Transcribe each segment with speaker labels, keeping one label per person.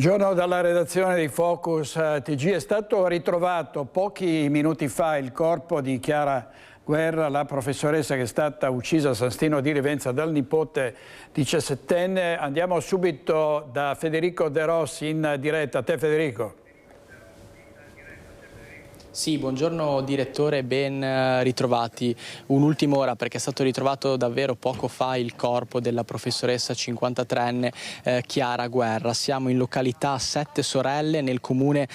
Speaker 1: Buongiorno dalla redazione di Focus TG. È stato ritrovato pochi minuti fa il corpo di Chiara Guerra, la professoressa che è stata uccisa a San Stino di Livenza dal nipote 17enne. Andiamo subito da Federico De Rossi in diretta. A te Federico.
Speaker 2: Sì, buongiorno direttore, ben ritrovati. Un'ultima ora perché è stato ritrovato davvero poco fa il corpo della professoressa 53enne Chiara Guerra. Siamo in località Sette Sorelle nel comune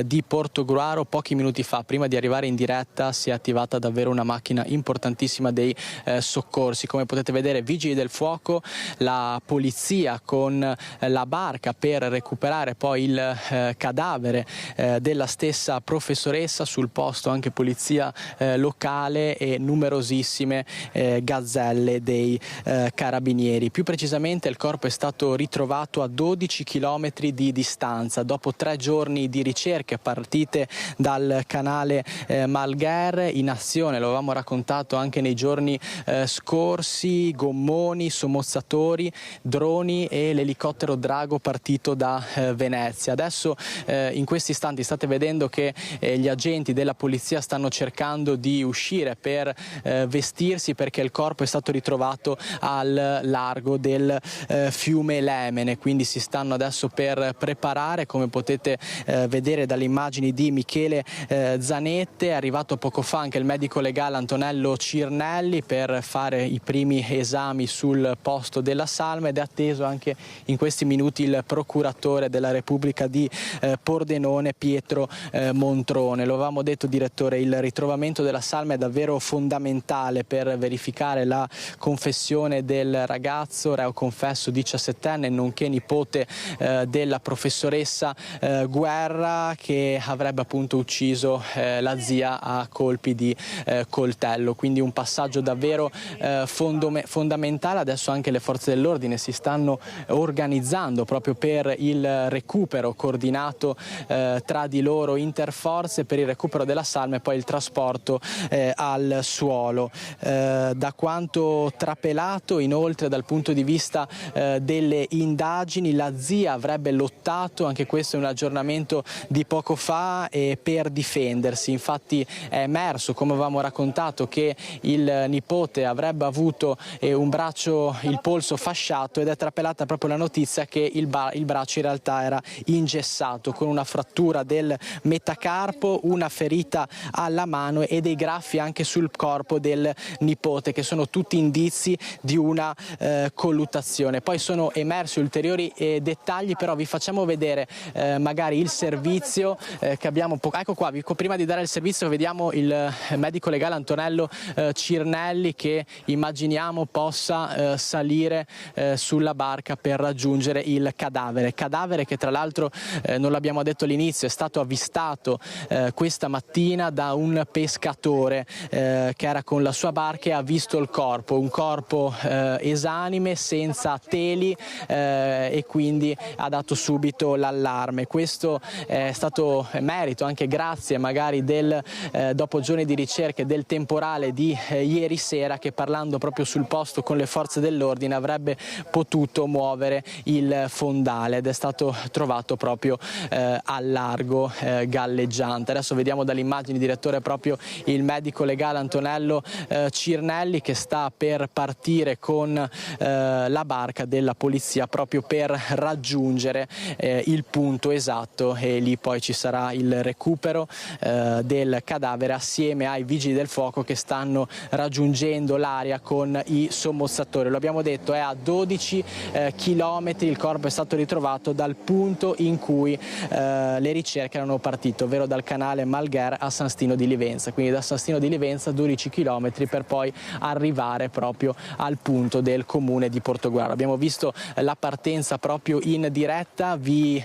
Speaker 2: di Portogruaro. Pochi minuti fa, prima di arrivare in diretta, si è attivata davvero una macchina importantissima dei soccorsi. Come potete vedere, vigili del fuoco, la polizia con la barca per recuperare poi il cadavere della stessa professoressa. Sul posto anche polizia locale e numerosissime gazzelle dei carabinieri. Più precisamente il corpo è stato ritrovato a 12 chilometri di distanza dopo 3 giorni di ricerche partite dal canale Malgher in azione. Lo avevamo raccontato anche nei giorni scorsi: gommoni, sommozzatori, droni e l'elicottero Drago partito da Venezia. Adesso in questi istanti state vedendo che gli agenti della polizia stanno cercando di uscire per vestirsi, perché il corpo è stato ritrovato al largo del fiume Lemene, quindi si stanno adesso per preparare. Come potete vedere dalle immagini di Michele Zanette, è arrivato poco fa anche il medico legale Antonello Cirnelli per fare i primi esami sul posto della salma, ed è atteso anche in questi minuti il procuratore della Repubblica di Pordenone Pietro Montrone. Lo avevamo detto, direttore, il ritrovamento della salma è davvero fondamentale per verificare la confessione del ragazzo, reo confesso 17enne, nonché nipote della professoressa Guerra, che avrebbe appunto ucciso la zia a colpi di coltello. Quindi un passaggio davvero fondamentale. Adesso anche le forze dell'ordine si stanno organizzando proprio per il recupero coordinato tra di loro interforze, per il recupero della salma e poi il trasporto al suolo. Da quanto trapelato inoltre dal punto di vista delle indagini, la zia avrebbe lottato, anche questo è un aggiornamento di poco fa, per difendersi. Infatti è emerso, come avevamo raccontato, che il nipote avrebbe avuto un braccio, il polso fasciato, ed è trapelata proprio la notizia che il braccio in realtà era ingessato con una frattura del metacarpo, una ferita alla mano e dei graffi anche sul corpo del nipote, che sono tutti indizi di una colluttazione. Poi sono emersi ulteriori dettagli, però vi facciamo vedere magari il servizio che abbiamo. Ecco qua, prima di dare il servizio vediamo il medico legale Antonello Cirnelli, che immaginiamo possa salire sulla barca per raggiungere il cadavere che tra l'altro, non l'abbiamo detto all'inizio, è stato avvistato questa mattina da un pescatore che era con la sua barca e ha visto il corpo, un corpo esanime, senza teli, e quindi ha dato subito l'allarme. Questo è stato merito anche grazie magari dopo giorni di ricerche, del temporale di ieri sera, che parlando proprio sul posto con le forze dell'ordine avrebbe potuto muovere il fondale, ed è stato trovato proprio al largo galleggiante. Adesso vediamo dalle immagini, direttore, proprio il medico legale Antonello Cirnelli, che sta per partire con la barca della polizia proprio per raggiungere il punto esatto, e lì poi ci sarà il recupero del cadavere assieme ai vigili del fuoco che stanno raggiungendo l'area con i sommozzatori. Lo abbiamo detto, è a 12 chilometri, il corpo è stato ritrovato dal punto in cui le ricerche erano partite, ovvero dal canale Malgher a San Stino di Livenza. Quindi da San Stino di Livenza 12 chilometri per poi arrivare proprio al punto del comune di Portogruaro. Abbiamo visto la partenza proprio in diretta, vi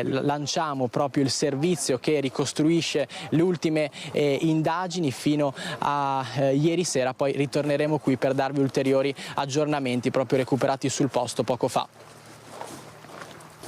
Speaker 2: lanciamo proprio il servizio che ricostruisce le ultime indagini fino a ieri sera, poi ritorneremo qui per darvi ulteriori aggiornamenti proprio recuperati sul posto poco fa.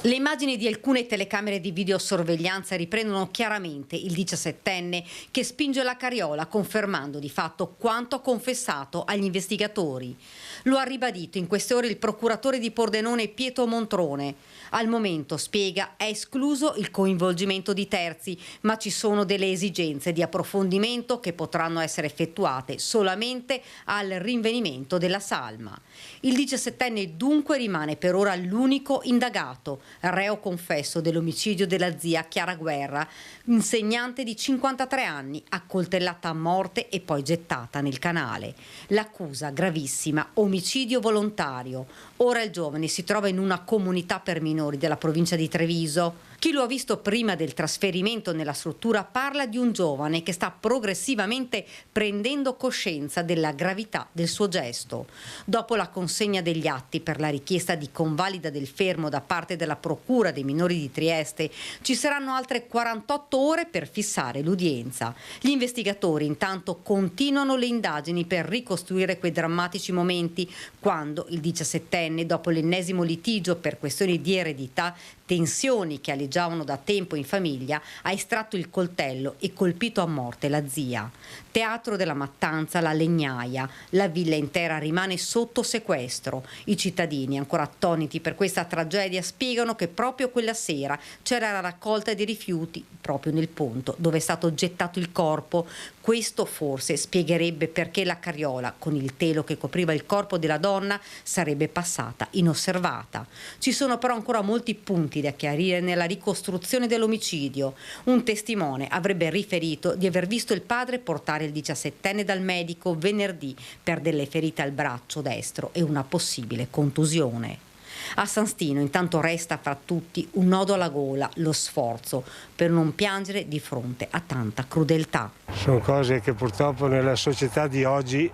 Speaker 3: Le immagini di alcune telecamere di videosorveglianza riprendono chiaramente il 17enne che spinge la carriola, confermando di fatto quanto confessato agli investigatori. Lo ha ribadito in queste ore il procuratore di Pordenone Pietro Montrone. Al momento, spiega, è escluso il coinvolgimento di terzi, ma ci sono delle esigenze di approfondimento che potranno essere effettuate solamente al rinvenimento della salma. Il 17enne dunque rimane per ora l'unico indagato, reo confesso dell'omicidio della zia Chiara Guerra, insegnante di 53 anni, accoltellata a morte e poi gettata nel canale. L'accusa gravissima, omicidio volontario. Ora il giovane si trova in una comunità per minori della provincia di Treviso. Chi lo ha visto prima del trasferimento nella struttura parla di un giovane che sta progressivamente prendendo coscienza della gravità del suo gesto. Dopo la consegna degli atti per la richiesta di convalida del fermo da parte della Procura dei minori di Trieste, ci saranno altre 48 ore per fissare l'udienza. Gli investigatori intanto continuano le indagini per ricostruire quei drammatici momenti quando il 17enne, dopo l'ennesimo litigio per questioni di eredità, tensioni che aleggiavano da tempo in famiglia, ha estratto il coltello e colpito a morte la zia. Teatro della mattanza la Legnaia, la villa intera rimane sotto sequestro. I cittadini, ancora attoniti per questa tragedia, spiegano che proprio quella sera c'era la raccolta di rifiuti proprio nel ponto dove è stato gettato il corpo. Questo forse spiegherebbe perché la carriola con il telo che copriva il corpo della donna sarebbe passata inosservata. Ci sono però ancora molti punti da chiarire nella ricostruzione dell'omicidio. Un testimone avrebbe riferito di aver visto il padre portare il 17enne dal medico venerdì per delle ferite al braccio destro e una possibile contusione. A San Stino intanto resta fra tutti un nodo alla gola, lo sforzo per non piangere di fronte a tanta crudeltà.
Speaker 4: Sono cose che purtroppo nella società di oggi,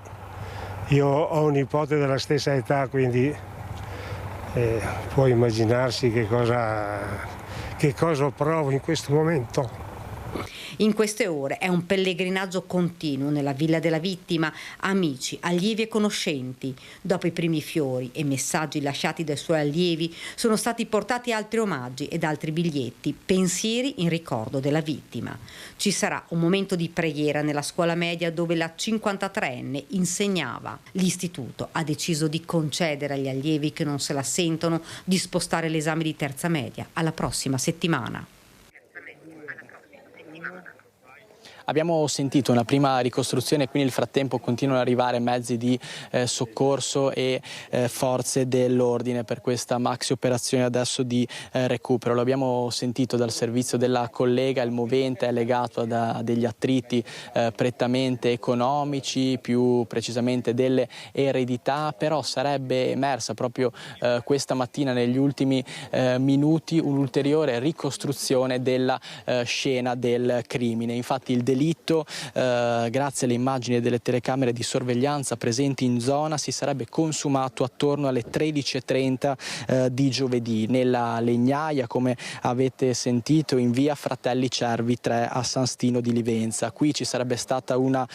Speaker 4: io ho un nipote della stessa età, quindi può immaginarsi che cosa provo in questo momento.
Speaker 3: In queste ore è un pellegrinaggio continuo nella villa della vittima, amici, allievi e conoscenti. Dopo i primi fiori e messaggi lasciati dai suoi allievi, sono stati portati altri omaggi ed altri biglietti, pensieri in ricordo della vittima. Ci sarà un momento di preghiera nella scuola media dove la 53enne insegnava. L'istituto ha deciso di concedere agli allievi che non se la sentono di spostare l'esame di terza media alla prossima settimana.
Speaker 2: Abbiamo sentito una prima ricostruzione, qui nel frattempo continuano ad arrivare mezzi di soccorso e forze dell'ordine per questa maxi operazione adesso di recupero. Lo abbiamo sentito dal servizio della collega, il movente è legato a degli attriti prettamente economici, più precisamente delle eredità, però sarebbe emersa proprio questa mattina negli ultimi minuti un'ulteriore ricostruzione della scena del crimine. Infatti il delitto, grazie alle immagini delle telecamere di sorveglianza presenti in zona, si sarebbe consumato attorno alle 13:30 di giovedì nella Legnaia, come avete sentito, in via Fratelli Cervi 3 a San Stino di Livenza. Qui ci sarebbe stata una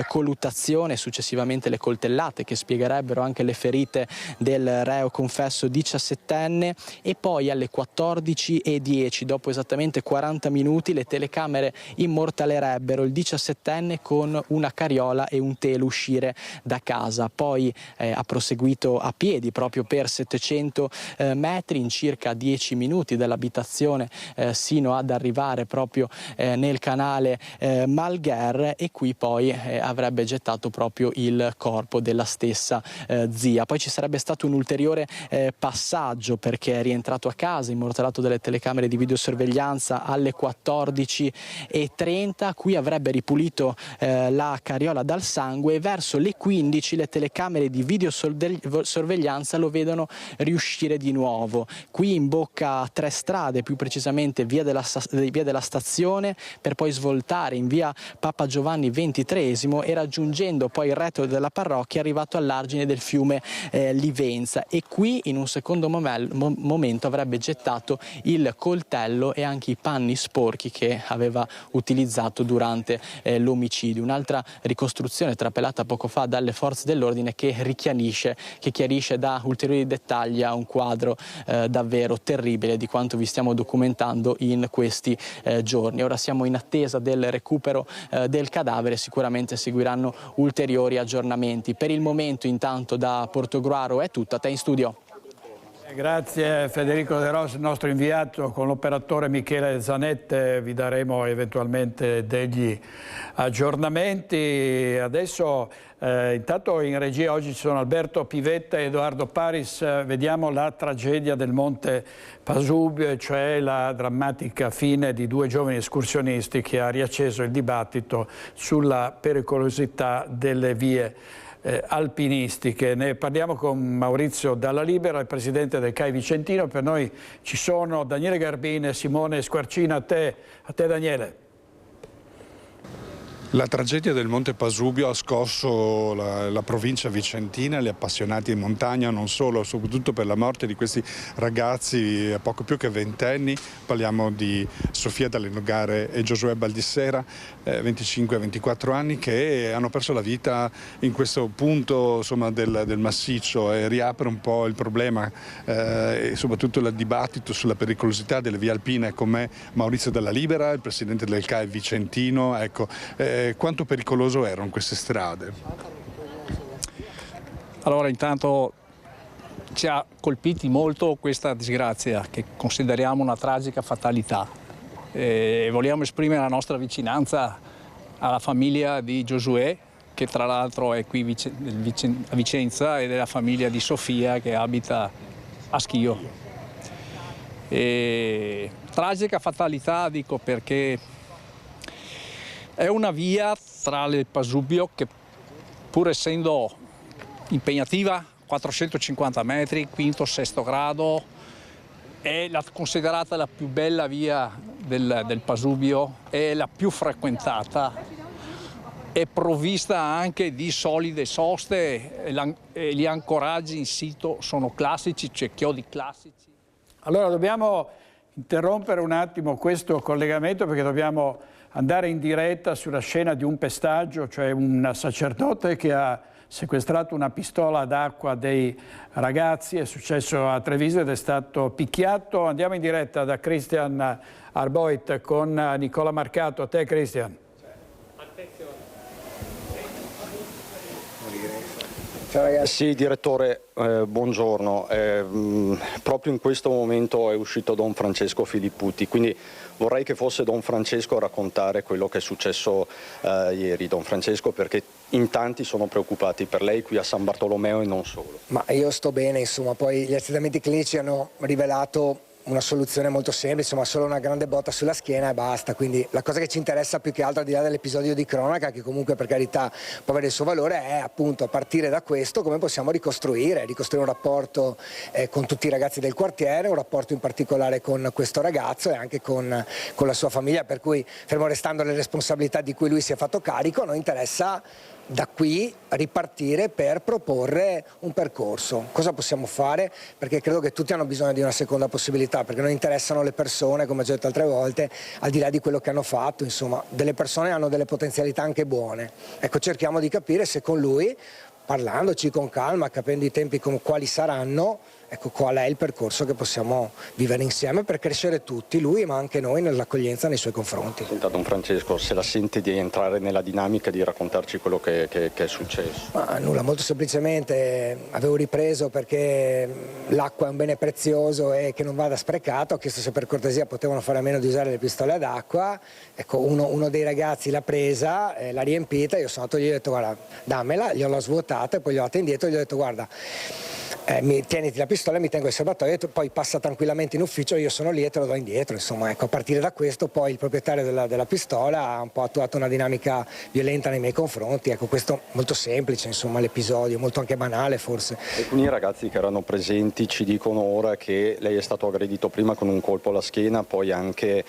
Speaker 2: colluttazione, successivamente le coltellate che spiegherebbero anche le ferite del reo confesso 17enne, e poi alle 14:10, dopo esattamente 40 minuti, le telecamere immortalerebbero il 17enne con una carriola e un telo uscire da casa. Poi ha proseguito a piedi proprio per 700 metri in circa 10 minuti dall'abitazione sino ad arrivare proprio nel canale Malgher, e qui poi avrebbe gettato proprio il corpo della stessa zia. Poi ci sarebbe stato un ulteriore passaggio, perché è rientrato a casa, immortalato dalle telecamere di videosorveglianza, alle 14:30. Qui avrebbe ripulito la carriola dal sangue e verso le 15 le telecamere di videosorveglianza lo vedono riuscire di nuovo. Qui imbocca 3 strade, più precisamente via della Stazione, per poi svoltare in via Papa Giovanni XXIII e raggiungendo poi il retro della parrocchia, arrivato all'argine del fiume Livenza, e qui in un secondo momento avrebbe gettato il coltello e anche i panni sporchi che aveva utilizzato durante l'omicidio. Un'altra ricostruzione trapelata poco fa dalle forze dell'ordine che chiarisce da ulteriori dettagli a un quadro davvero terribile di quanto vi stiamo documentando in questi giorni. Ora siamo in attesa del recupero del cadavere, sicuramente seguiranno ulteriori aggiornamenti. Per il momento intanto da Portogruaro è tutto, a te in studio.
Speaker 1: Grazie Federico De Rossi, il nostro inviato. Con l'operatore Michele Zanette vi daremo eventualmente degli aggiornamenti. Adesso intanto in regia oggi ci sono Alberto Pivetta e Edoardo Paris. Vediamo la tragedia del Monte Pasubio, cioè la drammatica fine di 2 giovani escursionisti che ha riacceso il dibattito sulla pericolosità delle vie alpinistiche. Ne parliamo con Maurizio Dalla Libera, il presidente del CAI Vicentino. Per noi ci sono Daniele Garbin e Simone Squarcina. A te Daniele.
Speaker 5: La tragedia del Monte Pasubio ha scosso la provincia vicentina, gli appassionati di montagna, non solo, soprattutto per la morte di questi ragazzi a poco più che 20 anni. Parliamo di Sofia Dallenogare e Giosuè Baldissera, 25 e 24 anni, che hanno perso la vita in questo punto, insomma, del massiccio, e riapre un po' il problema e soprattutto il dibattito sulla pericolosità delle vie alpine. Con me Maurizio Dalla Libera, il presidente del CAI Vicentino. Ecco, quanto pericoloso erano queste strade?
Speaker 6: Allora, intanto ci ha colpiti molto questa disgrazia che consideriamo una tragica fatalità. Vogliamo esprimere la nostra vicinanza alla famiglia di Giosuè, che tra l'altro è qui a Vicenza, e della famiglia di Sofia, che abita a Schio. Tragica fatalità, dico, perché è una via tra il Pasubio che, pur essendo impegnativa, 450 metri, quinto, sesto grado, è considerata la più bella via del Pasubio, è la più frequentata, è provvista anche di solide soste e gli ancoraggi in sito sono classici, cioè chiodi classici.
Speaker 1: Allora dobbiamo interrompere un attimo questo collegamento perché dobbiamo andare in diretta sulla scena di un pestaggio, cioè un sacerdote che ha sequestrato una pistola d'acqua dei ragazzi. È successo a Treviso ed è stato picchiato. Andiamo in diretta da Christian Arboit con Nicola Marcato. A te Christian.
Speaker 7: Ciao ragazzi. Sì, direttore, buongiorno. Proprio in questo momento è uscito Don Francesco Filipputi, quindi vorrei che fosse Don Francesco a raccontare quello che è successo ieri. Don Francesco, perché in tanti sono preoccupati per lei qui a San Bartolomeo e non solo.
Speaker 8: Ma io sto bene, insomma, poi gli accertamenti clinici hanno rivelato una soluzione molto semplice, ma solo una grande botta sulla schiena e basta. Quindi la cosa che ci interessa più che altro, al di là dell'episodio di cronaca, che comunque per carità può avere il suo valore, è appunto, a partire da questo, come possiamo ricostruire un rapporto con tutti i ragazzi del quartiere, un rapporto in particolare con questo ragazzo e anche con la sua famiglia, per cui, fermo restando le responsabilità di cui lui si è fatto carico, a noi interessa da qui ripartire per proporre un percorso. Cosa possiamo fare? Perché credo che tutti hanno bisogno di una seconda possibilità, perché non interessano le persone, come ho già detto altre volte, al di là di quello che hanno fatto. Insomma, delle persone hanno delle potenzialità anche buone. Ecco, cerchiamo di capire se con lui, parlandoci con calma, capendo i tempi quali saranno, ecco, qual è il percorso che possiamo vivere insieme per crescere tutti, lui ma anche noi, nell'accoglienza nei suoi confronti.
Speaker 7: Senta Don Francesco, se la sente di entrare nella dinamica, di raccontarci quello che è successo?
Speaker 8: Ma nulla, molto semplicemente avevo ripreso perché l'acqua è un bene prezioso e che non vada sprecato. Ho chiesto se per cortesia potevano fare a meno di usare le pistole ad acqua. Ecco, uno dei ragazzi l'ha presa, l'ha riempita, io sono andato, gli ho detto guarda dammela, gliel'ho svuotata e poi gli ho data indietro e gli ho detto guarda tieniti la pistola, mi tengo il serbatoio, poi passa tranquillamente in ufficio, io sono lì e te lo do indietro. Insomma, ecco, a partire da questo poi il proprietario della pistola ha un po' attuato una dinamica violenta nei miei confronti. Ecco, questo molto semplice, insomma, l'episodio, molto anche banale forse.
Speaker 7: Alcuni ragazzi che erano presenti ci dicono ora che lei è stato aggredito prima con un colpo alla schiena, poi anche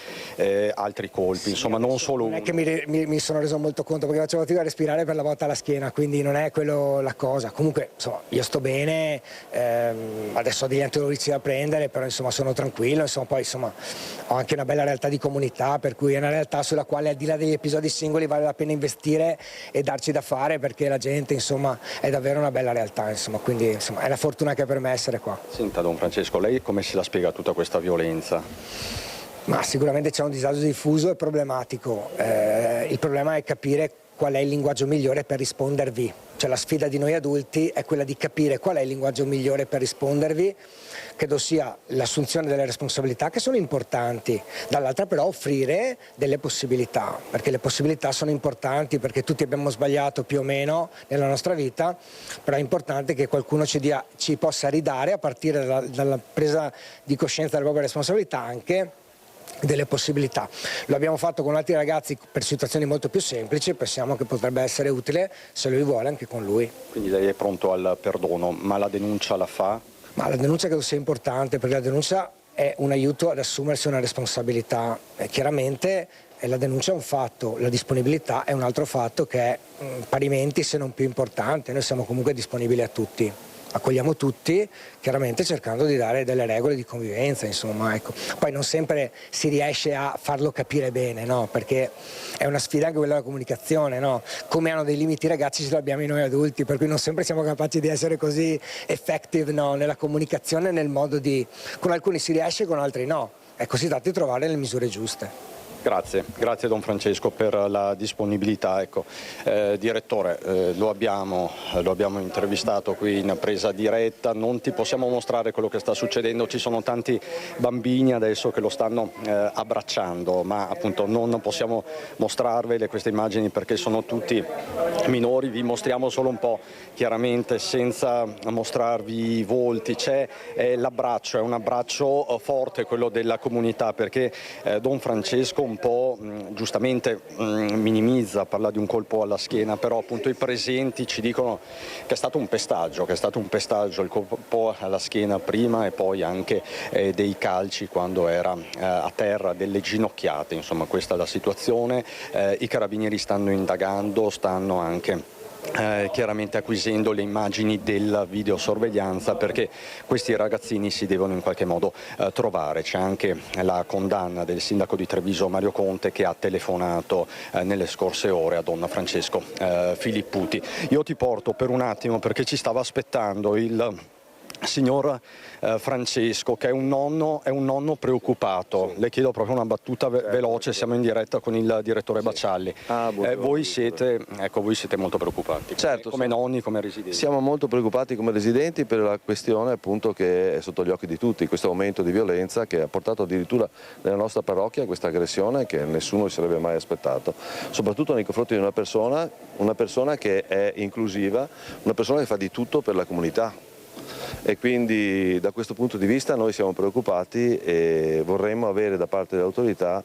Speaker 7: altri colpi, insomma non solo uno.
Speaker 8: Non è che mi sono reso molto conto, perché facevo fatica a respirare per la botta alla schiena, quindi non è quello la cosa. Comunque, insomma, io sto bene. Adesso ho degli antidolorifici da prendere, però insomma sono tranquillo, insomma, poi insomma ho anche una bella realtà di comunità, per cui è una realtà sulla quale al di là degli episodi singoli vale la pena investire e darci da fare, perché la gente insomma è davvero una bella realtà, insomma, quindi insomma è la fortuna che è per me essere qua.
Speaker 7: Senta Don Francesco, lei come se la spiega tutta questa violenza?
Speaker 8: Ma sicuramente c'è un disagio diffuso e problematico, il problema è capire qual è il linguaggio migliore per rispondervi. Cioè la sfida di noi adulti è quella di capire qual è il linguaggio migliore per rispondervi, credo sia l'assunzione delle responsabilità che sono importanti, dall'altra però offrire delle possibilità, perché le possibilità sono importanti, perché tutti abbiamo sbagliato più o meno nella nostra vita, però è importante che qualcuno ci possa ridare, a partire dalla presa di coscienza delle proprie responsabilità, anche delle possibilità. Lo abbiamo fatto con altri ragazzi per situazioni molto più semplici, pensiamo che potrebbe essere utile, se lui vuole, anche con lui.
Speaker 7: Quindi lei è pronto al perdono, ma la denuncia la fa?
Speaker 8: Ma la denuncia credo sia importante, perché la denuncia è un aiuto ad assumersi una responsabilità. Chiaramente la denuncia è un fatto, la disponibilità è un altro fatto che è parimenti, se non più importante. Noi siamo comunque disponibili a tutti. Accogliamo tutti, chiaramente cercando di dare delle regole di convivenza, insomma, ecco. Poi non sempre si riesce a farlo capire bene, no? Perché è una sfida anche quella della comunicazione, no? Come hanno dei limiti i ragazzi ce li abbiamo noi adulti, per cui non sempre siamo capaci di essere così effective, no? Nella comunicazione, nel modo di... Con alcuni si riesce, con altri no. È così dato di trovare le misure giuste.
Speaker 7: Grazie Don Francesco per la disponibilità. Ecco, direttore, lo abbiamo intervistato qui in presa diretta, non ti possiamo mostrare quello che sta succedendo, ci sono tanti bambini adesso che lo stanno abbracciando, ma appunto non possiamo mostrarvele queste immagini perché sono tutti minori, vi mostriamo solo un po', chiaramente senza mostrarvi i volti. C'è l'abbraccio, è un abbraccio forte quello della comunità, perché Don Francesco un po' giustamente minimizza, parla di un colpo alla schiena, però appunto i presenti ci dicono che è stato un pestaggio, il colpo alla schiena prima e poi anche dei calci quando era a terra, delle ginocchiate, insomma questa è la situazione. I carabinieri stanno indagando, stanno anche chiaramente acquisendo le immagini della videosorveglianza, perché questi ragazzini si devono in qualche modo trovare. C'è anche la condanna del sindaco di Treviso Mario Conte, che ha telefonato nelle scorse ore a Don Francesco Filipputi. Io ti porto per un attimo, perché ci stava aspettando il signor Francesco, che è un nonno preoccupato. Le chiedo proprio una battuta veloce, siamo in diretta con il direttore Baccialli. Voi siete molto preoccupati,
Speaker 9: certo,
Speaker 7: come nonni, come residenti.
Speaker 9: Siamo molto preoccupati come residenti per la questione appunto che è sotto gli occhi di tutti, questo aumento di violenza che ha portato addirittura nella nostra parrocchia questa aggressione che nessuno si sarebbe mai aspettato, soprattutto nei confronti di una persona che è inclusiva, una persona che fa di tutto per la comunità. E quindi da questo punto di vista noi siamo preoccupati e vorremmo avere da parte delle autorità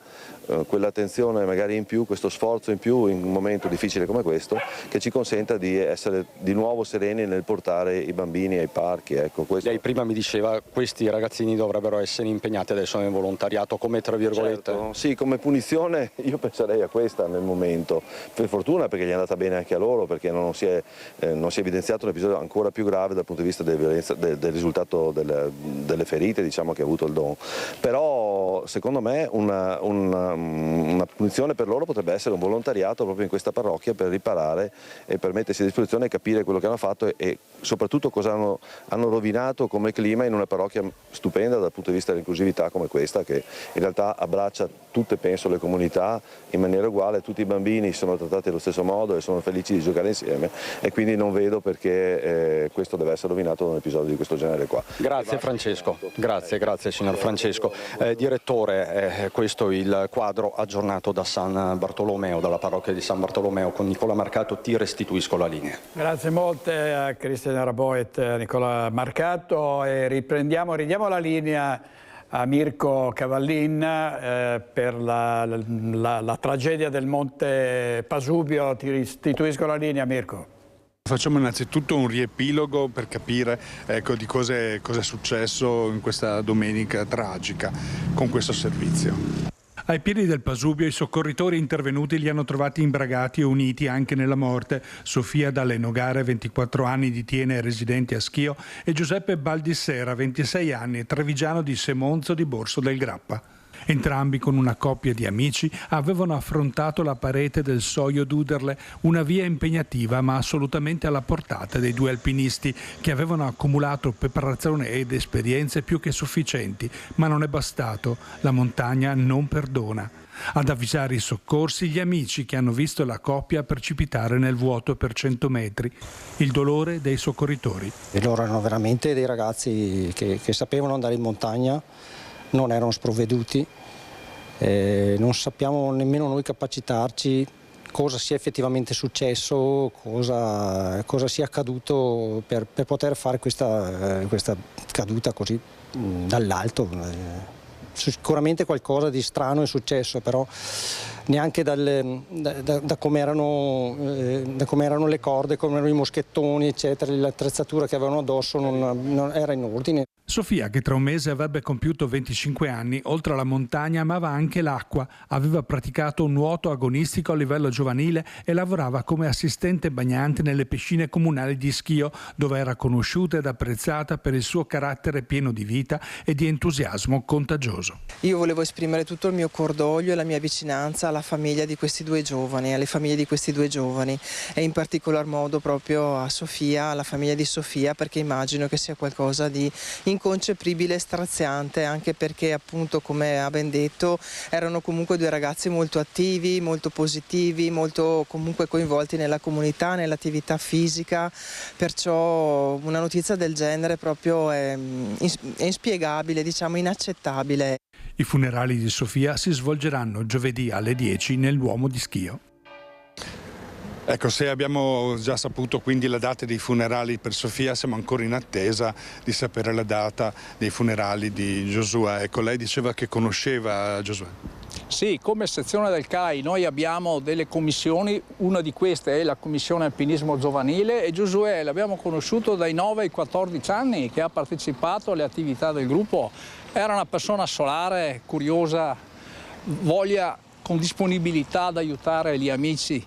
Speaker 9: quell'attenzione magari in più, questo sforzo in più in un momento difficile come questo, che ci consenta di essere di nuovo sereni nel portare i bambini ai parchi. Ecco, questo.
Speaker 7: Lei prima mi diceva questi ragazzini dovrebbero essere impegnati adesso nel volontariato come tra virgolette.
Speaker 9: Certo, sì, come punizione io penserei a questa nel momento, per fortuna, perché gli è andata bene anche a loro, perché non si è evidenziato un episodio ancora più grave dal punto di vista della violenza, del risultato delle ferite, diciamo, che ha avuto il Don. Però secondo me una punizione per loro potrebbe essere un volontariato proprio in questa parrocchia per riparare e per mettersi a disposizione e capire quello che hanno fatto e soprattutto cosa hanno rovinato come clima in una parrocchia stupenda dal punto di vista dell'inclusività come questa, che in realtà abbraccia tutte, penso, le comunità in maniera uguale, tutti i bambini sono trattati allo stesso modo e sono felici di giocare insieme, e quindi non vedo perché questo deve essere rovinato da un episodio di questo genere qua.
Speaker 7: Grazie Francesco, grazie signor Francesco. Direttore, questo è il quadro aggiornato da San Bartolomeo, dalla parrocchia di San Bartolomeo. Con Nicola Marcato ti restituisco la linea.
Speaker 1: Grazie molte a Cristian Raboet, a Nicola Marcato, e ridiamo la linea a Mirko Cavallin per la tragedia del Monte Pasubio. Ti restituisco la linea, Mirko.
Speaker 5: Facciamo innanzitutto un riepilogo per capire di cosa è successo in questa domenica tragica con questo servizio.
Speaker 10: Ai piedi del Pasubio i soccorritori intervenuti li hanno trovati imbragati e uniti anche nella morte Sofia Dalle Nogare, 24 anni, di Tiene, residente a Schio, e Giuseppe Baldissera, 26 anni, trevigiano di Semonzo di Borso del Grappa. Entrambi, con una coppia di amici, avevano affrontato la parete del Soio d'Uderle, una via impegnativa ma assolutamente alla portata dei due alpinisti, che avevano accumulato preparazione ed esperienze più che sufficienti, ma non è bastato, la montagna non perdona. Ad avvisare i soccorsi gli amici che hanno visto la coppia precipitare nel vuoto per 100 metri. Il dolore dei soccorritori.
Speaker 11: E loro erano veramente dei ragazzi che sapevano andare in montagna, non erano sprovveduti, non sappiamo nemmeno noi capacitarci cosa sia effettivamente successo, cosa sia accaduto per poter fare questa caduta così dall'alto. Sicuramente qualcosa di strano è successo, però neanche da come erano le corde, come erano i moschettoni, eccetera, l'attrezzatura che avevano addosso non era in ordine.
Speaker 10: Sofia, che tra un mese avrebbe compiuto 25 anni, oltre alla montagna amava anche l'acqua, aveva praticato un nuoto agonistico a livello giovanile e lavorava come assistente bagnante nelle piscine comunali di Schio, dove era conosciuta ed apprezzata per il suo carattere pieno di vita e di entusiasmo contagioso.
Speaker 12: Io volevo esprimere tutto il mio cordoglio e la mia vicinanza alla famiglia di questi due giovani, alle famiglie di questi due giovani e in particolar modo proprio a Sofia, alla famiglia di Sofia, perché immagino che sia qualcosa di inconcepibile e straziante, anche perché appunto, come ha ben detto, erano comunque due ragazzi molto attivi, molto positivi, molto comunque coinvolti nella comunità, nell'attività fisica, perciò una notizia del genere proprio è inspiegabile, diciamo inaccettabile.
Speaker 10: I funerali di Sofia si svolgeranno giovedì alle 10 nel Duomo di Schio.
Speaker 5: Ecco, se abbiamo già saputo quindi la data dei funerali per Sofia, siamo ancora in attesa di sapere la data dei funerali di Giosuè. Ecco, lei diceva che conosceva Giosuè.
Speaker 6: Sì, come sezione del CAI noi abbiamo delle commissioni, una di queste è la commissione alpinismo giovanile e Giosuè l'abbiamo conosciuto dai 9 ai 14 anni che ha partecipato alle attività del gruppo. Era una persona solare, curiosa, voglia con disponibilità ad aiutare gli amici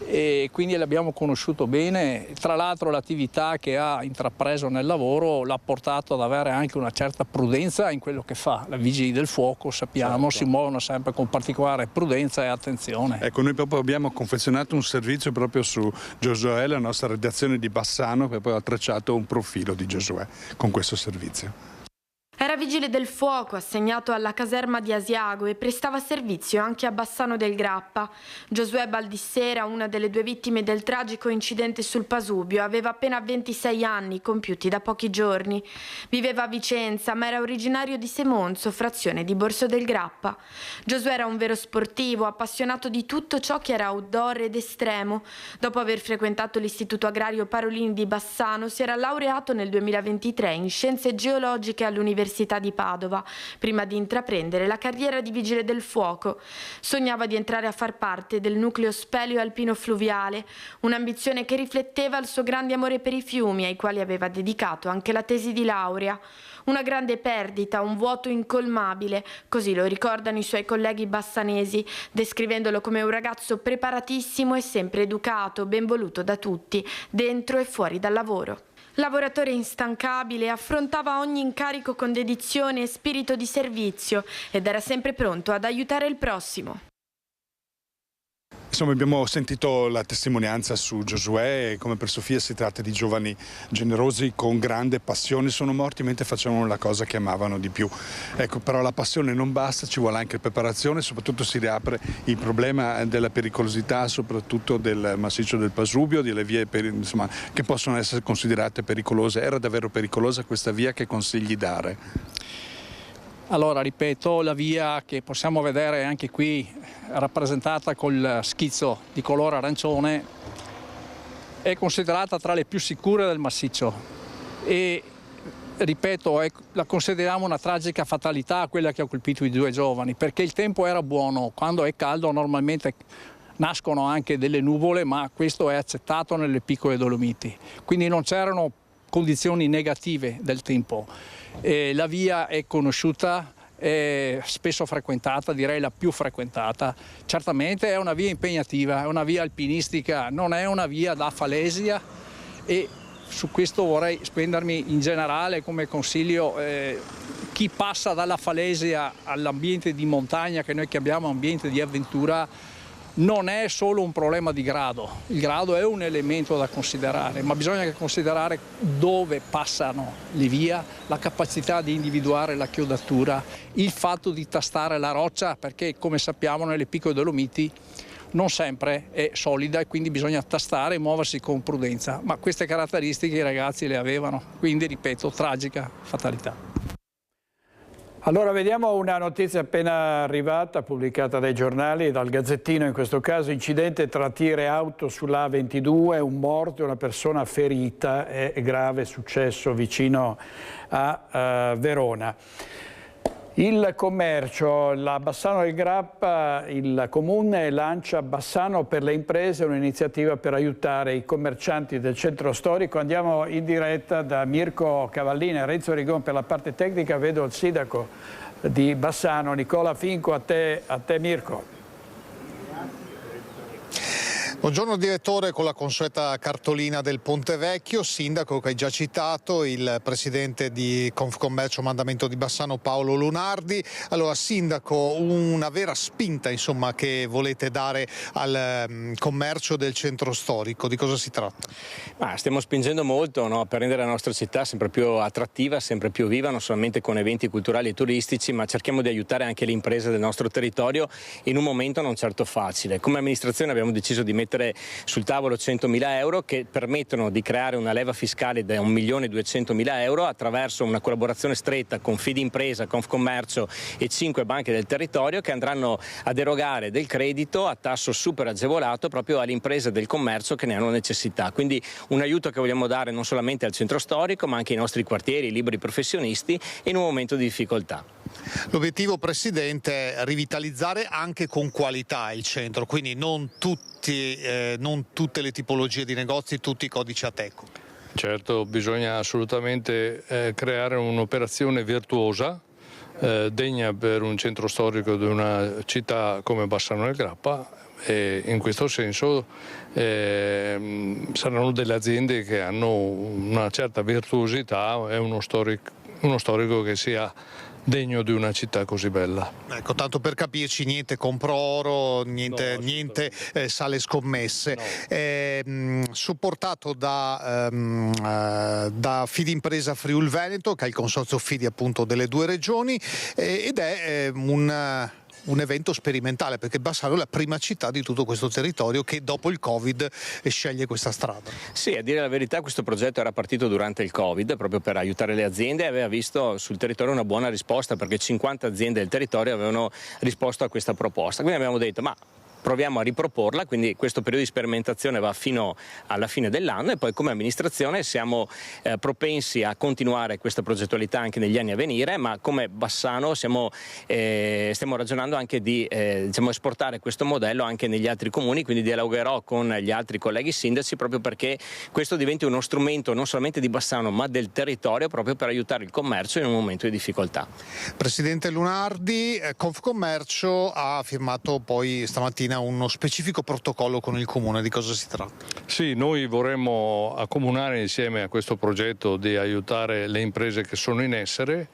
Speaker 6: e quindi l'abbiamo conosciuto bene. Tra l'altro l'attività che ha intrapreso nel lavoro l'ha portato ad avere anche una certa prudenza in quello che fa. I vigili del fuoco, sappiamo, si muovono sempre con particolare prudenza e attenzione.
Speaker 5: Ecco, noi proprio abbiamo confezionato un servizio proprio su Giosuè, la nostra redazione di Bassano, che poi ha tracciato un profilo di Giosuè con questo servizio.
Speaker 13: Era vigile del fuoco, assegnato alla caserma di Asiago e prestava servizio anche a Bassano del Grappa. Giosuè Baldissera, una delle due vittime del tragico incidente sul Pasubio, aveva appena 26 anni, compiuti da pochi giorni. Viveva a Vicenza, ma era originario di Semonzo, frazione di Borso del Grappa. Giosuè era un vero sportivo, appassionato di tutto ciò che era outdoor ed estremo. Dopo aver frequentato l'Istituto Agrario Parolini di Bassano, si era laureato nel 2023 in Scienze Geologiche all'Università di Padova, prima di intraprendere la carriera di vigile del fuoco. Sognava di entrare a far parte del nucleo speleo alpino fluviale, un'ambizione che rifletteva il suo grande amore per i fiumi, ai quali aveva dedicato anche la tesi di laurea. Una grande perdita, un vuoto incolmabile, così lo ricordano i suoi colleghi bassanesi, descrivendolo come un ragazzo preparatissimo e sempre educato, ben voluto da tutti, dentro e fuori dal lavoro. Lavoratore instancabile, affrontava ogni incarico con dedizione e spirito di servizio ed era sempre pronto ad aiutare il prossimo.
Speaker 5: Insomma, abbiamo sentito la testimonianza su Giosuè e come per Sofia si tratta di giovani generosi con grande passione, sono morti mentre facevano la cosa che amavano di più. Ecco, però la passione non basta, ci vuole anche preparazione, soprattutto si riapre il problema della pericolosità, soprattutto del massiccio del Pasubio, delle vie insomma, che possono essere considerate pericolose. Era davvero pericolosa questa via? Che consigli dare?
Speaker 6: Allora, ripeto, la via che possiamo vedere anche qui rappresentata col schizzo di colore arancione è considerata tra le più sicure del massiccio e, ripeto, la consideriamo una tragica fatalità quella che ha colpito i due giovani, perché il tempo era buono, quando è caldo normalmente nascono anche delle nuvole, ma questo è accettato nelle piccole Dolomiti, quindi non c'erano condizioni negative del tempo. La via è conosciuta, è spesso frequentata, direi la più frequentata. Certamente è una via impegnativa, è una via alpinistica, non è una via da falesia e su questo vorrei spendermi in generale come consiglio. Chi passa dalla falesia all'ambiente di montagna, che noi chiamiamo ambiente di avventura, non è solo un problema di grado, il grado è un elemento da considerare, ma bisogna considerare dove passano le vie, la capacità di individuare la chiodatura, il fatto di tastare la roccia, perché come sappiamo nelle piccole Dolomiti non sempre è solida e quindi bisogna tastare e muoversi con prudenza, ma queste caratteristiche i ragazzi le avevano, quindi ripeto, tragica fatalità.
Speaker 1: Allora vediamo una notizia appena arrivata, pubblicata dai giornali, dal Gazzettino in questo caso: incidente tra tir e auto sulla A22, un morto e una persona ferita, è grave, successo vicino a Verona. Il commercio, la Bassano del Grappa, il comune lancia Bassano per le imprese, un'iniziativa per aiutare i commercianti del centro storico. Andiamo in diretta da Mirko Cavallina e Renzo Rigon per la parte tecnica. Vedo il sindaco di Bassano, Nicola Finco. A te Mirko.
Speaker 14: Buongiorno direttore, con la consueta cartolina del Ponte Vecchio, sindaco che hai già citato, il presidente di Confcommercio Mandamento di Bassano Paolo Lunardi. Allora sindaco, una vera spinta insomma che volete dare al commercio del centro storico, di cosa si tratta?
Speaker 15: Stiamo spingendo molto, no, per rendere la nostra città sempre più attrattiva, sempre più viva, non solamente con eventi culturali e turistici, ma cerchiamo di aiutare anche le imprese del nostro territorio in un momento non certo facile. Come amministrazione abbiamo deciso di mettere sul tavolo 100.000 euro che permettono di creare una leva fiscale da 1.200.000 euro attraverso una collaborazione stretta con Fidimpresa, Confcommercio e 5 banche del territorio che andranno ad erogare del credito a tasso super agevolato proprio alle imprese del commercio che ne hanno necessità. Quindi un aiuto che vogliamo dare non solamente al centro storico ma anche ai nostri quartieri, ai liberi professionisti in un momento di difficoltà.
Speaker 14: L'obiettivo, Presidente, è rivitalizzare anche con qualità il centro, quindi non tutte le tipologie di negozi, tutti i codici Ateco.
Speaker 16: Certo, bisogna assolutamente creare un'operazione virtuosa, degna per un centro storico di una città come Bassano del Grappa, e in questo senso saranno delle aziende che hanno una certa virtuosità e uno storico che sia degno di una città così bella.
Speaker 14: Ecco, tanto per capirci, niente compro oro, niente sale scommesse. No. Supportato da Fidimpresa Friul Veneto, che è il consorzio Fidi appunto delle due regioni, ed è un evento sperimentale, perché Bassano è la prima città di tutto questo territorio che dopo il Covid sceglie questa strada.
Speaker 15: Sì, a dire la verità questo progetto era partito durante il Covid proprio per aiutare le aziende e aveva visto sul territorio una buona risposta, perché 50 aziende del territorio avevano risposto a questa proposta. Quindi abbiamo detto proviamo a riproporla, quindi questo periodo di sperimentazione va fino alla fine dell'anno e poi come amministrazione siamo propensi a continuare questa progettualità anche negli anni a venire, ma come Bassano stiamo ragionando anche di esportare questo modello anche negli altri comuni, quindi dialogherò con gli altri colleghi sindaci proprio perché questo diventi uno strumento non solamente di Bassano ma del territorio, proprio per aiutare il commercio in un momento di difficoltà.
Speaker 14: Presidente Lunardi, Confcommercio ha firmato poi stamattina uno specifico protocollo con il Comune, di cosa si tratta?
Speaker 16: Sì, noi vorremmo accomunare insieme a questo progetto di aiutare le imprese che sono in essere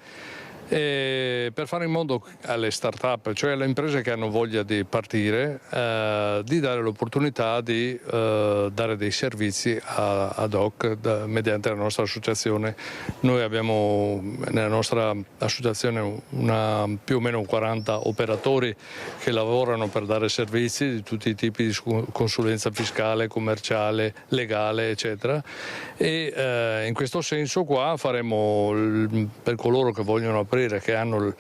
Speaker 16: per fare in modo alle start-up, cioè alle imprese che hanno voglia di partire, di dare l'opportunità di dare dei servizi ad hoc mediante la nostra associazione. Noi abbiamo nella nostra associazione più o meno 40 operatori che lavorano per dare servizi di tutti i tipi di consulenza fiscale, commerciale, legale, eccetera, e in questo senso qua faremo per coloro che vogliono aprire, che hanno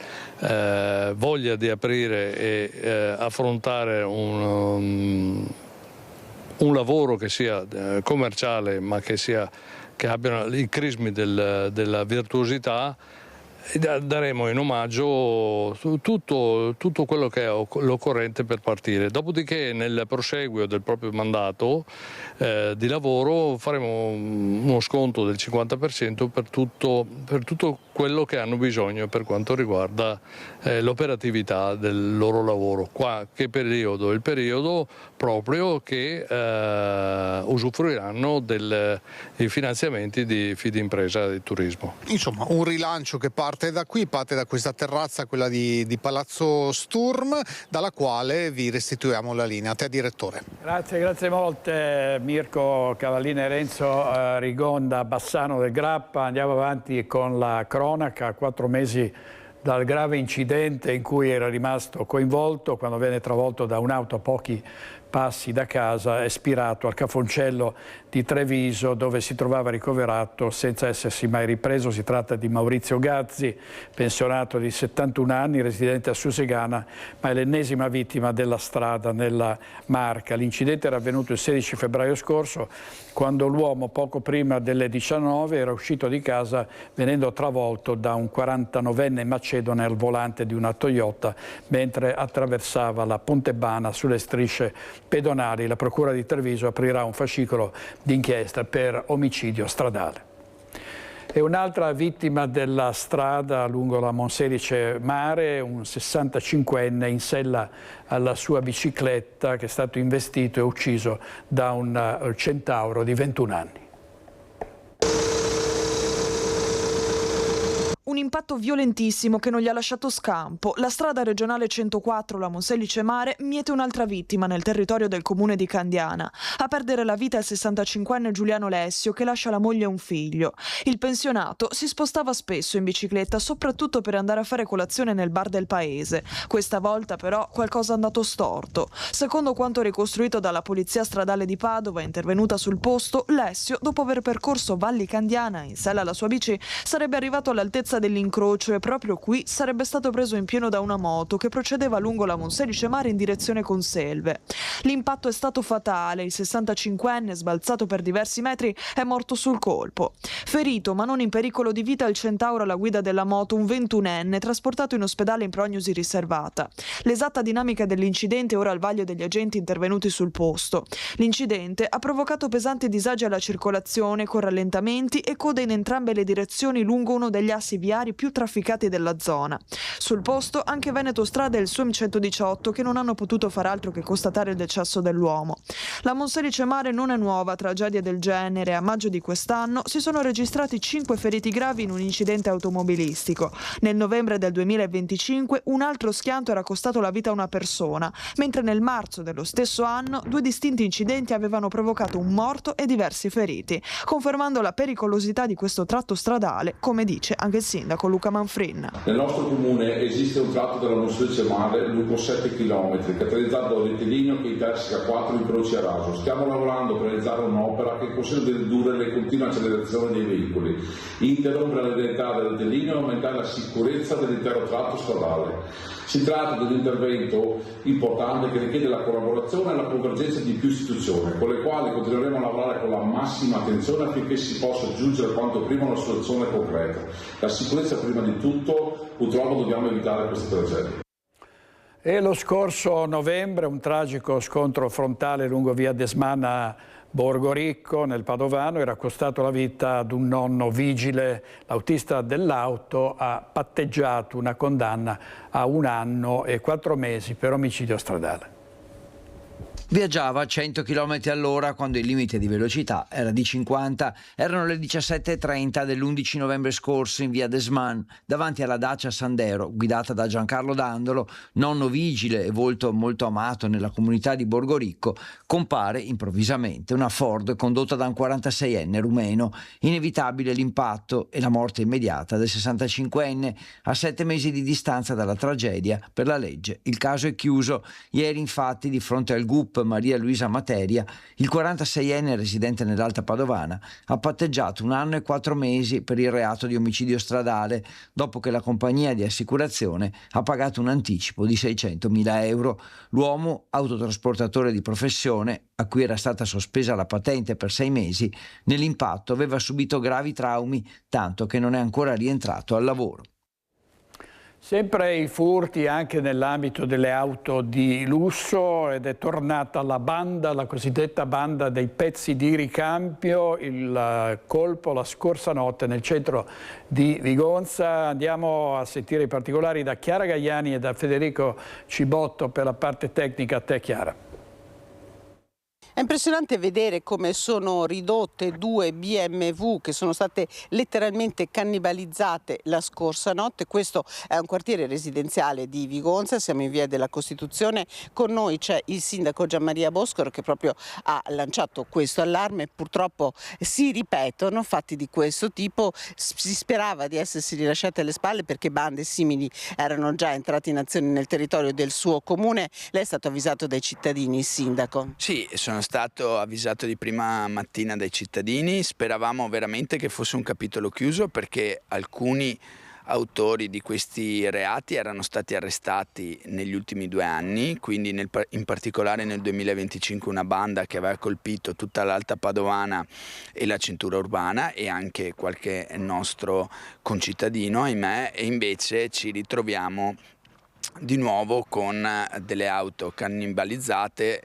Speaker 16: voglia di aprire e affrontare un lavoro che sia commerciale ma che abbiano i crismi della virtuosità. Daremo in omaggio tutto quello che è l'occorrente per partire. Dopodiché nel proseguio del proprio mandato di lavoro faremo uno sconto del 50% per tutto quello che hanno bisogno per quanto riguarda l'operatività del loro lavoro. Qua che periodo? Il periodo proprio che usufruiranno dei finanziamenti di Fidimpresa e di turismo.
Speaker 14: Insomma, un rilancio che parte parte da qui, parte da questa terrazza, quella di Palazzo Sturm, dalla quale vi restituiamo la linea. A te, direttore.
Speaker 1: Grazie molte Mirko Cavallini e Renzo Rigonda, Bassano del Grappa. Andiamo avanti con la cronaca. 4 mesi dal grave incidente in cui era rimasto coinvolto quando venne travolto da un'auto a pochi passi da casa, è spirato al Cafoncello di Treviso, dove si trovava ricoverato senza essersi mai ripreso. Si tratta di Maurizio Gazzi, pensionato di 71 anni, residente a Susegana, ma è l'ennesima vittima della strada nella Marca. L'incidente era avvenuto il 16 febbraio scorso, quando l'uomo poco prima delle 19 era uscito di casa venendo travolto da un 49enne macedone al volante di una Toyota mentre attraversava la Pontebana sulle strisce pedonali. La Procura di Treviso aprirà un fascicolo d'inchiesta per omicidio stradale. E un'altra vittima della strada lungo la Monselice Mare, un 65enne in sella alla sua bicicletta, che è stato investito e ucciso da un centauro di 21 anni.
Speaker 17: Un impatto violentissimo che non gli ha lasciato scampo. La strada regionale 104, la Monselice Mare, miete un'altra vittima nel territorio del comune di Candiana. A perdere la vita è il 65enne Giuliano Lessio, che lascia la moglie e un figlio. Il pensionato si spostava spesso in bicicletta, soprattutto per andare a fare colazione nel bar del paese. Questa volta però qualcosa è andato storto. Secondo quanto ricostruito dalla polizia stradale di Padova, intervenuta sul posto, Lessio, dopo aver percorso Valli Candiana in sella alla sua bici, sarebbe arrivato all'altezza dell'incrocio e proprio qui sarebbe stato preso in pieno da una moto che procedeva lungo la Monselice Mare in direzione Conselve. L'impatto è stato fatale, il 65enne, sbalzato per diversi metri, è morto sul colpo. Ferito ma non in pericolo di vita il centauro alla guida della moto, un 21enne, trasportato in ospedale in prognosi riservata. L'esatta dinamica dell'incidente è ora al vaglio degli agenti intervenuti sul posto. L'incidente ha provocato pesanti disagi alla circolazione, con rallentamenti e code in entrambe le direzioni lungo uno degli assi viari più trafficati della zona. Sul posto anche Veneto Strada e il SUM 118, che non hanno potuto far altro che constatare il decesso dell'uomo. La Monselice Mare non è nuova tragedia del genere. A maggio di quest'anno si sono registrati 5 feriti gravi in un incidente automobilistico. Nel novembre del 2025 un altro schianto era costato la vita a una persona, mentre nel marzo dello stesso anno 2 distinti incidenti avevano provocato un morto e diversi feriti, confermando la pericolosità di questo tratto stradale, come dice anche il sindaco Luca Manfrin.
Speaker 18: Nel nostro comune esiste un tratto della Monselice Mare lungo 7 km, caratterizzato da un rettilineo che interseca 4 incroci a raso. Stiamo lavorando per realizzare un'opera che consente di ridurre le continue accelerazioni dei veicoli, interrompere la linearità del rettilineo e aumentare la sicurezza dell'intero tratto stradale. Si tratta di un intervento importante che richiede la collaborazione e la convergenza di più istituzioni, con le quali continueremo a lavorare con la massima attenzione affinché si possa giungere quanto prima a una soluzione concreta. La sicurezza prima di tutto, purtroppo dobbiamo evitare queste tragedie.
Speaker 1: E lo scorso novembre un tragico scontro frontale lungo via Desmana Borgoricco nel Padovano era costato la vita ad un nonno vigile. L'autista dell'auto ha patteggiato una condanna a 1 anno e 4 mesi per omicidio stradale.
Speaker 19: Viaggiava a 100 km all'ora quando il limite di velocità era di 50. Erano le 17:30 dell'11 novembre scorso in via Desman, davanti alla Dacia Sandero, guidata da Giancarlo Dandolo, nonno vigile e volto molto amato nella comunità di Borgoricco. Compare improvvisamente una Ford condotta da un 46enne rumeno. Inevitabile l'impatto e la morte immediata del 65enne a 7 mesi di distanza dalla tragedia. Per la legge il caso è chiuso. Ieri infatti, di fronte al GUP Maria Luisa Materia, il 46enne residente nell'Alta Padovana ha patteggiato 1 anno e 4 mesi per il reato di omicidio stradale, dopo che la compagnia di assicurazione ha pagato un anticipo di 600.000 euro. L'uomo, autotrasportatore di professione, a cui era stata sospesa la patente per 6 mesi, nell'impatto aveva subito gravi traumi, tanto che non è ancora rientrato al lavoro.
Speaker 1: Sempre i furti anche nell'ambito delle auto di lusso, ed è tornata la banda, la cosiddetta banda dei pezzi di ricambio. Il colpo la scorsa notte nel centro di Vigonza. Andiamo a sentire i particolari da Chiara Gaiani e da Federico Cibotto per la parte tecnica. A te, Chiara.
Speaker 20: È impressionante vedere come sono ridotte 2 BMW che sono state letteralmente cannibalizzate la scorsa notte. Questo è un quartiere residenziale di Vigonza, siamo in via della Costituzione, con noi c'è il sindaco Gianmaria Boscaro che proprio ha lanciato questo allarme. Purtroppo si ripetono fatti di questo tipo, si sperava di essersi rilasciate alle spalle perché bande simili erano già entrate in azione nel territorio del suo comune. Lei è stato avvisato dai cittadini, il sindaco?
Speaker 21: Sì, sono stato avvisato di prima mattina dai cittadini, speravamo veramente che fosse un capitolo chiuso perché alcuni autori di questi reati erano stati arrestati negli ultimi 2 anni, quindi in particolare nel 2025 una banda che aveva colpito tutta l'Alta Padovana e la cintura urbana e anche qualche nostro concittadino, ahimè, e invece ci ritroviamo di nuovo con delle auto cannibalizzate,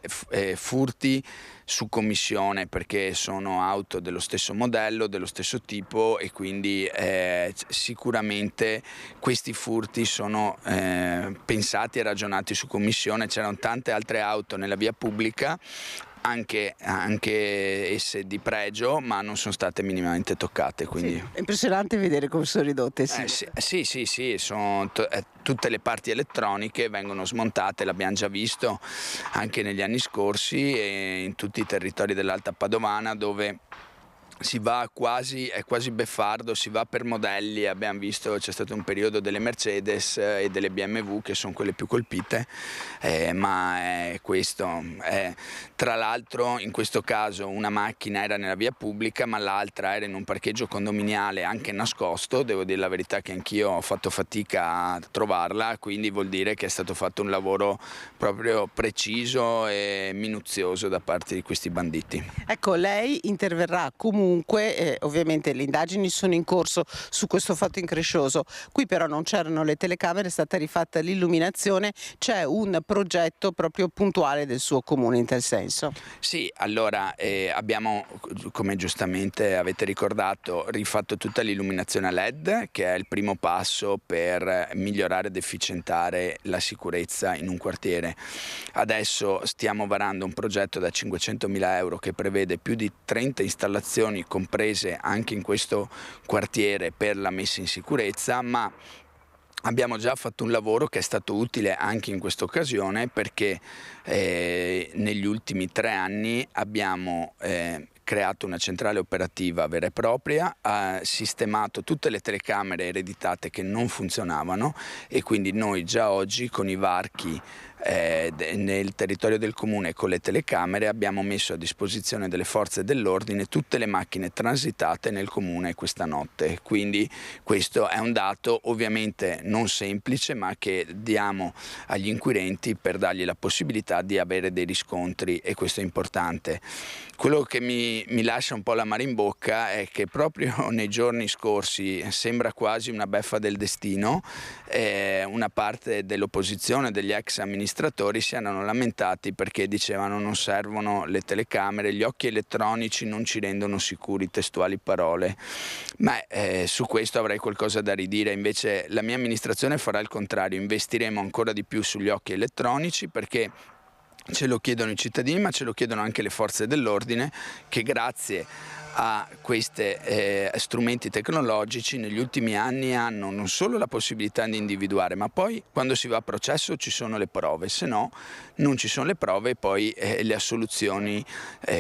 Speaker 21: furti su commissione perché sono auto dello stesso modello, dello stesso tipo e quindi sicuramente questi furti sono pensati e ragionati su commissione. C'erano tante altre auto nella via pubblica, anche esse di pregio, ma non sono state minimamente toccate. Quindi...
Speaker 20: Sì, è impressionante vedere come sono ridotte.
Speaker 21: Sì, sono tutte le parti elettroniche vengono smontate, l'abbiamo già visto anche negli anni scorsi e in tutti i territori dell'Alta Padovana dove si va è quasi beffardo, si va per modelli. Abbiamo visto, c'è stato un periodo delle Mercedes e delle BMW che sono quelle più colpite, ma questo tra l'altro in questo caso una macchina era nella via pubblica ma l'altra era in un parcheggio condominiale anche nascosto. Devo dire la verità che anch'io ho fatto fatica a trovarla, quindi vuol dire che è stato fatto un lavoro proprio preciso e minuzioso da parte di questi banditi.
Speaker 20: Ecco, lei interverrà comunque, ovviamente le indagini sono in corso su questo fatto increscioso, qui però non c'erano le telecamere, è stata rifatta l'illuminazione, c'è un progetto proprio puntuale del suo comune in tal senso?
Speaker 21: Sì, allora abbiamo, come giustamente avete ricordato, rifatto tutta l'illuminazione a LED che è il primo passo per migliorare ed efficientare la sicurezza in un quartiere. Adesso stiamo varando un progetto da 500.000 euro che prevede più di 30 installazioni comprese anche in questo quartiere per la messa in sicurezza, ma abbiamo già fatto un lavoro che è stato utile anche in questa occasione perché negli ultimi 3 anni abbiamo creato una centrale operativa vera e propria, ha sistemato tutte le telecamere ereditate che non funzionavano e quindi noi già oggi con i varchi nel territorio del comune con le telecamere abbiamo messo a disposizione delle forze dell'ordine tutte le macchine transitate nel comune questa notte, quindi questo è un dato ovviamente non semplice ma che diamo agli inquirenti per dargli la possibilità di avere dei riscontri e questo è importante. Quello che mi lascia un po' l'amaro in bocca è che proprio nei giorni scorsi sembra quasi una beffa del destino, una parte dell'opposizione, degli ex amministratori si erano lamentati perché dicevano non servono le telecamere, gli occhi elettronici non ci rendono sicuri, testuali parole, ma su questo avrei qualcosa da ridire. Invece la mia amministrazione farà il contrario, investiremo ancora di più sugli occhi elettronici perché ce lo chiedono i cittadini ma ce lo chiedono anche le forze dell'ordine che grazie a questi strumenti tecnologici negli ultimi anni hanno non solo la possibilità di individuare ma poi quando si va a processo ci sono le prove, se no non ci sono le prove e poi le assoluzioni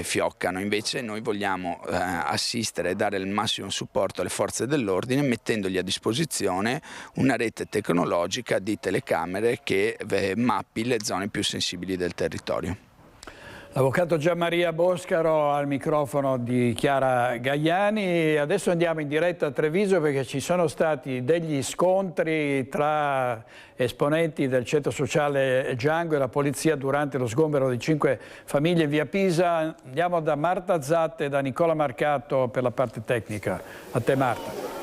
Speaker 21: fioccano. Invece noi vogliamo assistere e dare il massimo supporto alle forze dell'ordine mettendogli a disposizione una rete tecnologica di telecamere che mappi le zone più sensibili del territorio.
Speaker 1: L'avvocato Gianmaria Boscaro al microfono di Chiara Gaiani. Adesso andiamo in diretta a Treviso perché ci sono stati degli scontri tra esponenti del centro sociale Django e la polizia durante lo sgombero di 5 famiglie in via Pisa. Andiamo da Marta Zatte e da Nicola Marcato per la parte tecnica. A te Marta.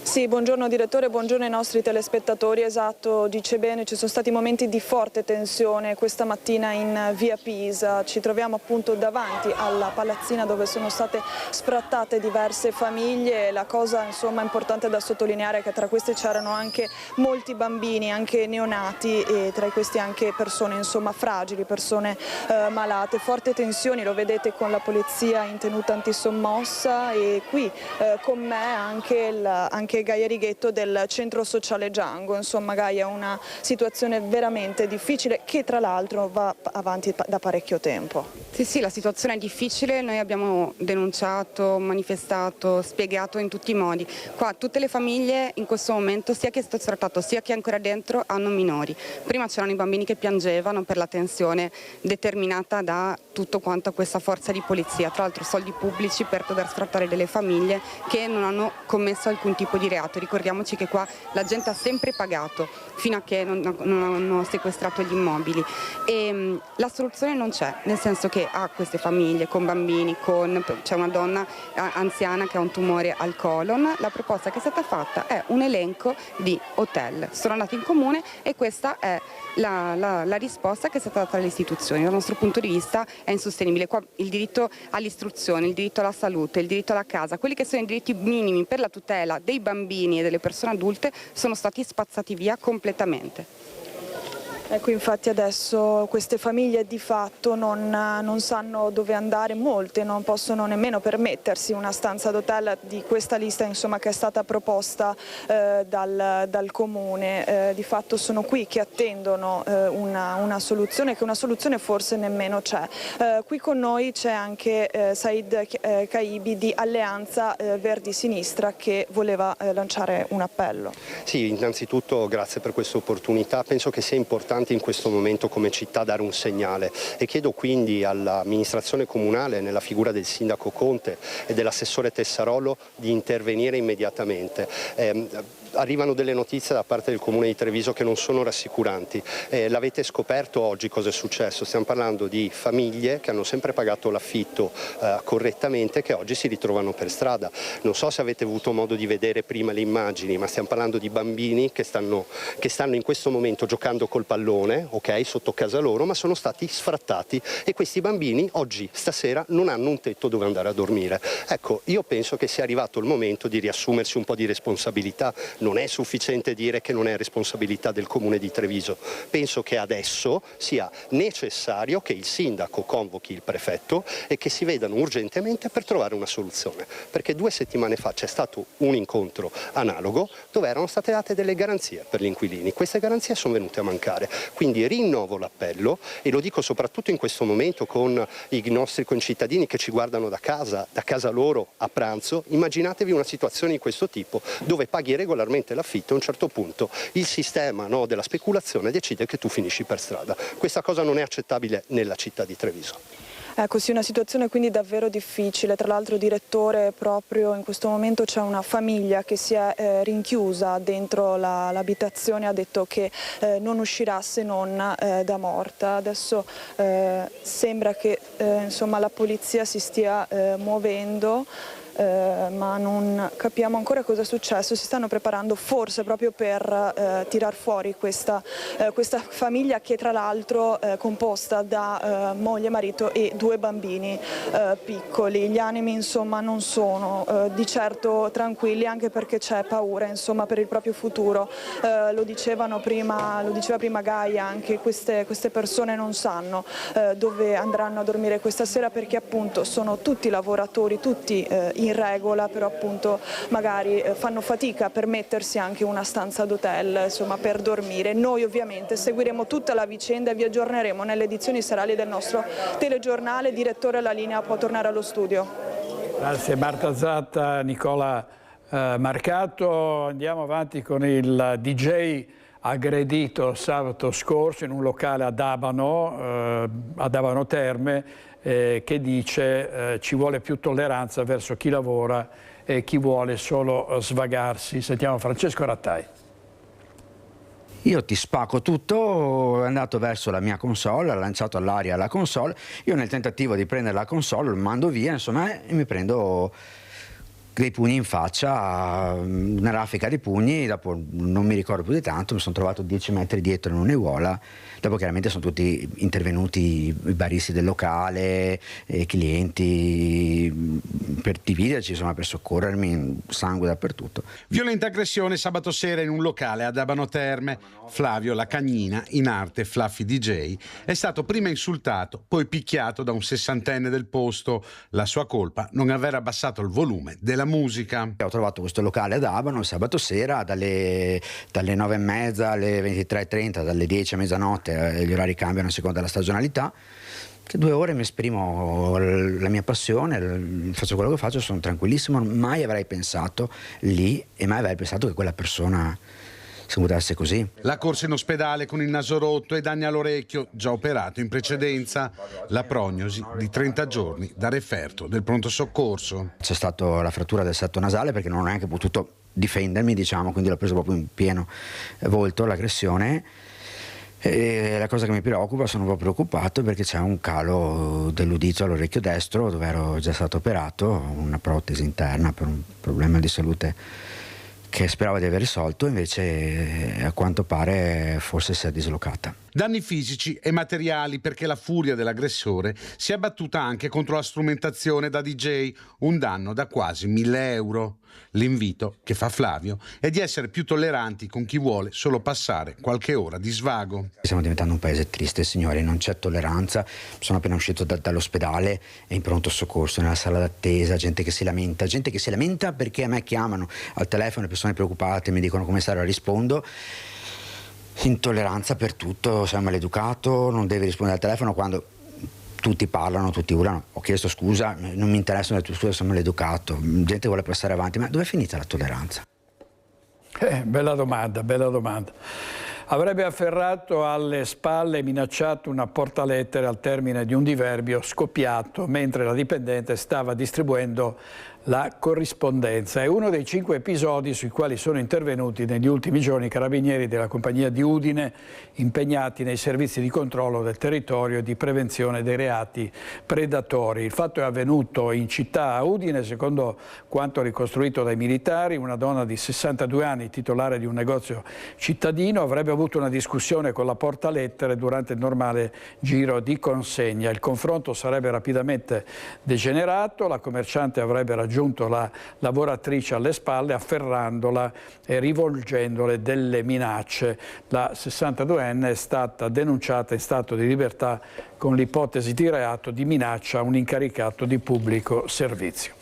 Speaker 17: Sì, buongiorno direttore, buongiorno ai nostri telespettatori. Esatto, dice bene, ci sono stati momenti di forte tensione questa mattina in via Pisa. Ci troviamo appunto davanti alla palazzina dove sono state sfrattate diverse famiglie. La cosa insomma importante da sottolineare è che tra queste c'erano anche molti bambini, anche neonati, e tra questi anche persone insomma fragili, persone malate. Forte tensioni, lo vedete, con la polizia in tenuta antisommossa, e qui con me anche Gaia Righetto del centro sociale Django. Insomma, Gaia, è una situazione veramente difficile che tra l'altro va avanti da parecchio tempo.
Speaker 4: Sì, la situazione è difficile, noi abbiamo denunciato, manifestato, spiegato in tutti i modi. Qua tutte le famiglie in questo momento, sia chi è stato sfrattato sia chi è ancora dentro, hanno minori. Prima c'erano i bambini che piangevano per la tensione determinata da tutto quanto questa forza di polizia, tra l'altro soldi pubblici per poter sfrattare delle famiglie che non hanno commesso alcun tipo di reato. Ricordiamoci che qua la gente ha sempre pagato fino a che non hanno sequestrato gli immobili, e la soluzione non c'è, nel senso che a queste famiglie con bambini, c'è una donna anziana che ha un tumore al colon, la proposta che è stata fatta è un elenco di hotel. Sono andati in comune e questa è la risposta che è stata data dalle istituzioni. Dal nostro punto di vista è insostenibile. Qua il diritto all'istruzione, il diritto alla salute, il diritto alla casa, quelli che sono i diritti minimi per la tutela dei bambini e delle persone adulte sono stati spazzati via completamente.
Speaker 17: Ecco, infatti adesso queste famiglie di fatto non sanno dove andare, molte non possono nemmeno permettersi una stanza d'hotel di questa lista insomma, che è stata proposta dal comune. Di fatto sono qui che attendono una soluzione, che una soluzione forse nemmeno c'è. Qui con noi c'è anche Said Kaibi di Alleanza Verdi Sinistra, che voleva lanciare un appello.
Speaker 22: Sì, innanzitutto grazie per questa opportunità. Penso che sia importante in questo momento come città dare un segnale, e chiedo quindi all'amministrazione comunale, nella figura del sindaco Conte e dell'assessore Tessarollo, di intervenire immediatamente. Arrivano delle notizie da parte del Comune di Treviso che non sono rassicuranti. L'avete scoperto oggi cosa è successo? Stiamo parlando di famiglie che hanno sempre pagato l'affitto correttamente, che oggi si ritrovano per strada. Non so se avete avuto modo di vedere prima le immagini, ma stiamo parlando di bambini che stanno in questo momento giocando col pallone, ok, sotto casa loro, ma sono stati sfrattati, e questi bambini oggi, stasera, non hanno un tetto dove andare a dormire. Ecco, io penso che sia arrivato il momento di riassumersi un po' di responsabilità. Non è sufficiente dire che non è responsabilità del Comune di Treviso. Penso che adesso sia necessario che il sindaco convochi il prefetto e che si vedano urgentemente per trovare una soluzione. Perché 2 settimane fa c'è stato un incontro analogo dove erano state date delle garanzie per gli inquilini. Queste garanzie sono venute a mancare. Quindi rinnovo l'appello, e lo dico soprattutto in questo momento con i nostri concittadini che ci guardano da casa loro a pranzo. Immaginatevi una situazione di questo tipo dove paghi regolarmente l'affitto, a un certo punto il sistema della speculazione decide che tu finisci per strada. Questa cosa non è accettabile nella città di Treviso.
Speaker 17: Ecco, sì, una situazione quindi davvero difficile. Tra l'altro, direttore, proprio in questo momento c'è una famiglia che si è rinchiusa dentro l'abitazione, ha detto che non uscirà se non da morta. Adesso sembra che insomma, la polizia si stia muovendo, ma non capiamo ancora cosa è successo. Si stanno preparando forse proprio per tirar fuori questa famiglia, che tra l'altro è composta da moglie, marito e 2 bambini piccoli. Gli animi insomma non sono di certo tranquilli, anche perché c'è paura insomma per il proprio futuro. Lo diceva prima Gaia, anche queste persone non sanno dove andranno a dormire questa sera, perché appunto sono tutti lavoratori, tutti in regola, però appunto magari fanno fatica a permettersi anche una stanza d'hotel insomma per dormire. Noi ovviamente seguiremo tutta la vicenda e vi aggiorneremo nelle edizioni serali del nostro telegiornale. Direttore, la linea può tornare allo studio.
Speaker 1: Grazie Marta Zatta, Nicola Marcato. Andiamo avanti con il DJ aggredito sabato scorso in un locale ad Abano Terme, che dice ci vuole più tolleranza verso chi lavora e chi vuole solo svagarsi. Sentiamo Francesco Rattai.
Speaker 23: Io ti spacco tutto, è andato verso la mia console, ha lanciato all'aria la console, io nel tentativo di prendere la console lo mando via, insomma, e mi prendo dei pugni in faccia, una raffica di pugni, dopo non mi ricordo più di tanto, mi sono trovato 10 metri dietro in un'aiuola, dopo chiaramente sono tutti intervenuti i baristi del locale, clienti, per dividerci, insomma, per soccorrermi, sangue dappertutto.
Speaker 2: Violenta aggressione sabato sera in un locale ad Abano Terme. Flavio La Cagnina, in arte Fluffy DJ, è stato prima insultato, poi picchiato da un 60enne del posto. La sua colpa non aver abbassato il volume della musica.
Speaker 23: Ho trovato questo locale ad Abano sabato sera dalle 9:30 alle 23:30, dalle 10 a mezzanotte, gli orari cambiano a seconda della stagionalità. Che 2 ore mi esprimo la mia passione, faccio quello che faccio, sono tranquillissimo, mai avrei pensato lì e mai avrei pensato che quella persona si mutasse così.
Speaker 2: La corsa in ospedale con il naso rotto e danni all'orecchio, già operato in precedenza. La prognosi di 30 giorni da referto del pronto soccorso.
Speaker 23: C'è stata la frattura del setto nasale perché non ho neanche potuto difendermi, diciamo, quindi l'ho preso proprio in pieno volto l'aggressione. E la cosa che mi preoccupa, sono un po' preoccupato perché c'è un calo dell'udito all'orecchio destro dove ero già stato operato, una protesi interna per un problema di salute che speravo di aver risolto, invece a quanto pare forse si è dislocata.
Speaker 2: Danni fisici e materiali perché la furia dell'aggressore si è abbattuta anche contro la strumentazione da DJ, un danno da quasi 1.000 euro. L'invito che fa Flavio è di essere più tolleranti con chi vuole solo passare qualche ora di svago.
Speaker 23: Stiamo diventando un paese triste, signori, non c'è tolleranza. Sono appena uscito dall'ospedale e in pronto soccorso, nella sala d'attesa, gente che si lamenta perché a me chiamano al telefono persone preoccupate, mi dicono come stare, rispondo. Intolleranza per tutto, sei maleducato, non devi rispondere al telefono quando tutti parlano, tutti urlano. Ho chiesto scusa, non mi interessano le tue scuse, sono maleducato, gente vuole passare avanti, ma dove è finita la tolleranza?
Speaker 1: Bella domanda, bella domanda. Avrebbe afferrato alle spalle e minacciato una portalettere al termine di un diverbio scoppiato mentre la dipendente stava distribuendo la corrispondenza. È uno dei 5 episodi sui quali sono intervenuti negli ultimi giorni i carabinieri della compagnia di Udine, impegnati nei servizi di controllo del territorio e di prevenzione dei reati predatori. Il fatto è avvenuto in città a Udine, secondo quanto ricostruito dai militari. Una donna di 62 anni, titolare di un negozio cittadino, avrebbe avuto una discussione con la portalettere durante il normale giro di consegna. Il confronto sarebbe rapidamente degenerato, la commerciante avrebbe raggiunto la lavoratrice alle spalle afferrandola e rivolgendole delle minacce. La 62enne è stata denunciata in stato di libertà con l'ipotesi di reato di minaccia a un incaricato di pubblico servizio.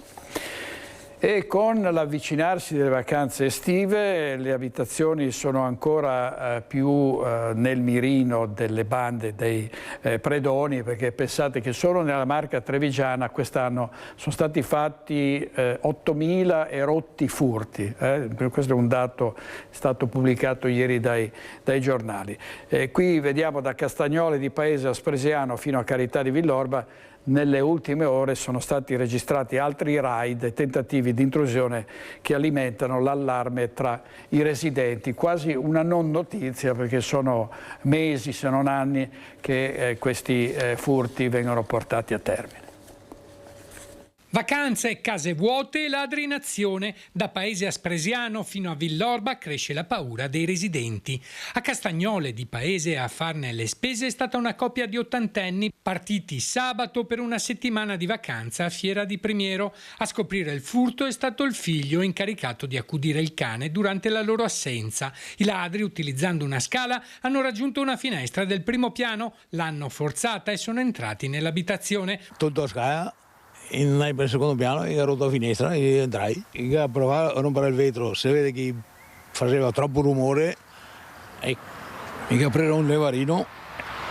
Speaker 1: E con l'avvicinarsi delle vacanze estive le abitazioni sono ancora più nel mirino delle bande dei predoni, perché pensate che solo nella Marca trevigiana quest'anno sono stati fatti 8.000 e rotti furti. Questo è un dato stato pubblicato ieri dai giornali. Qui vediamo da Castagnole di Paese a Spresiano fino a Carità di Villorba. Nelle ultime ore sono stati registrati altri raid e tentativi di intrusione che alimentano l'allarme tra i residenti. Quasi una non notizia, perché sono mesi, se non anni, che questi furti vengono portati a termine.
Speaker 3: Vacanze, case vuote e ladri in azione. Da Paese a Spresiano fino a Villorba cresce la paura dei residenti. A Castagnole di Paese a farne le spese è stata una coppia di ottantenni partiti sabato per una settimana di vacanza a Fiera di Primiero. A scoprire il furto è stato il figlio incaricato di accudire il cane durante la loro assenza. I ladri, utilizzando una scala, hanno raggiunto una finestra del primo piano, l'hanno forzata e sono entrati nell'abitazione.
Speaker 8: Tutto a scala. Il secondo piano e ho rotto la finestra e entrai. A provare a rompere il vetro, si vede che faceva troppo rumore e mi ha preso un levarino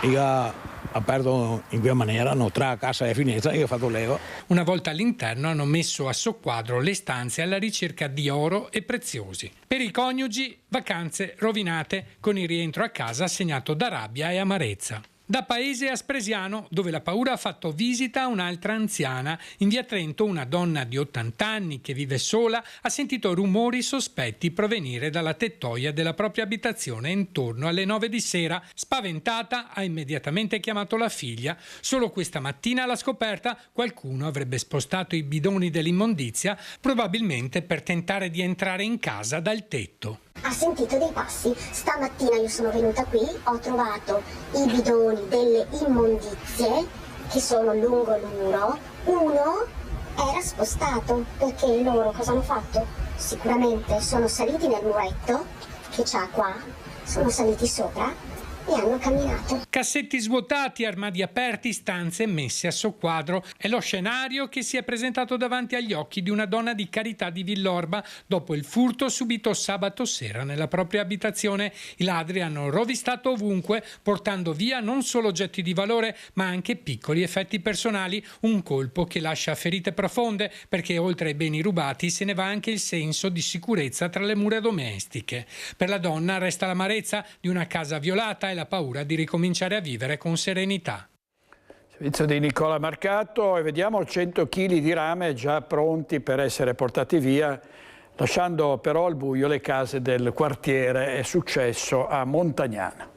Speaker 8: e ha aperto in quella maniera, tra cassa e finestra, e ho fatto leva.
Speaker 3: Una volta all'interno hanno messo a soqquadro le stanze alla ricerca di oro e preziosi. Per i coniugi, vacanze rovinate con il rientro a casa segnato da rabbia e amarezza. Da Paese Aspresiano, dove la paura ha fatto visita a un'altra anziana. In via Trento una donna di 80 anni che vive sola ha sentito rumori sospetti provenire dalla tettoia della propria abitazione intorno alle 9 di sera. Spaventata ha immediatamente chiamato la figlia. Solo questa mattina alla scoperta qualcuno avrebbe spostato i bidoni dell'immondizia, probabilmente per tentare di entrare in casa dal tetto.
Speaker 7: Ha sentito dei passi. Stamattina io sono venuta qui, ho trovato i bidoni delle immondizie che sono lungo il muro. Uno era spostato perché loro cosa hanno fatto? Sicuramente sono saliti nel muretto che c'ha qua, sono saliti sopra e hanno camminato.
Speaker 3: Cassetti svuotati, armadi aperti, stanze messe a soqquadro. È lo scenario che si è presentato davanti agli occhi di una donna di Carità di Villorba dopo il furto subito sabato sera nella propria abitazione. I ladri hanno rovistato ovunque, portando via non solo oggetti di valore, ma anche piccoli effetti personali. Un colpo che lascia ferite profonde, perché oltre ai beni rubati se ne va anche il senso di sicurezza tra le mura domestiche. Per la donna resta l'amarezza di una casa violata e la paura di ricominciare a vivere con serenità.
Speaker 1: Servizio di Nicola Marcato e vediamo 100 kg di rame già pronti per essere portati via, lasciando però al buio le case del quartiere. È successo a Montagnana.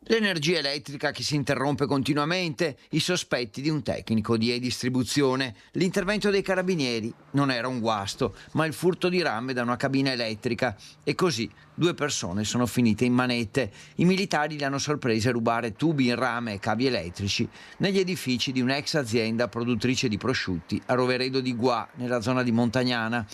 Speaker 19: L'energia elettrica che si interrompe continuamente, i sospetti di un tecnico di e-distribuzione, l'intervento dei carabinieri non era un guasto, ma il furto di rame da una cabina elettrica. E così 2 persone sono finite in manette. I militari li hanno sorpresi a rubare tubi in rame e cavi elettrici negli edifici di un'ex azienda produttrice di prosciutti a Roveredo di Guà, nella zona di Montagnana.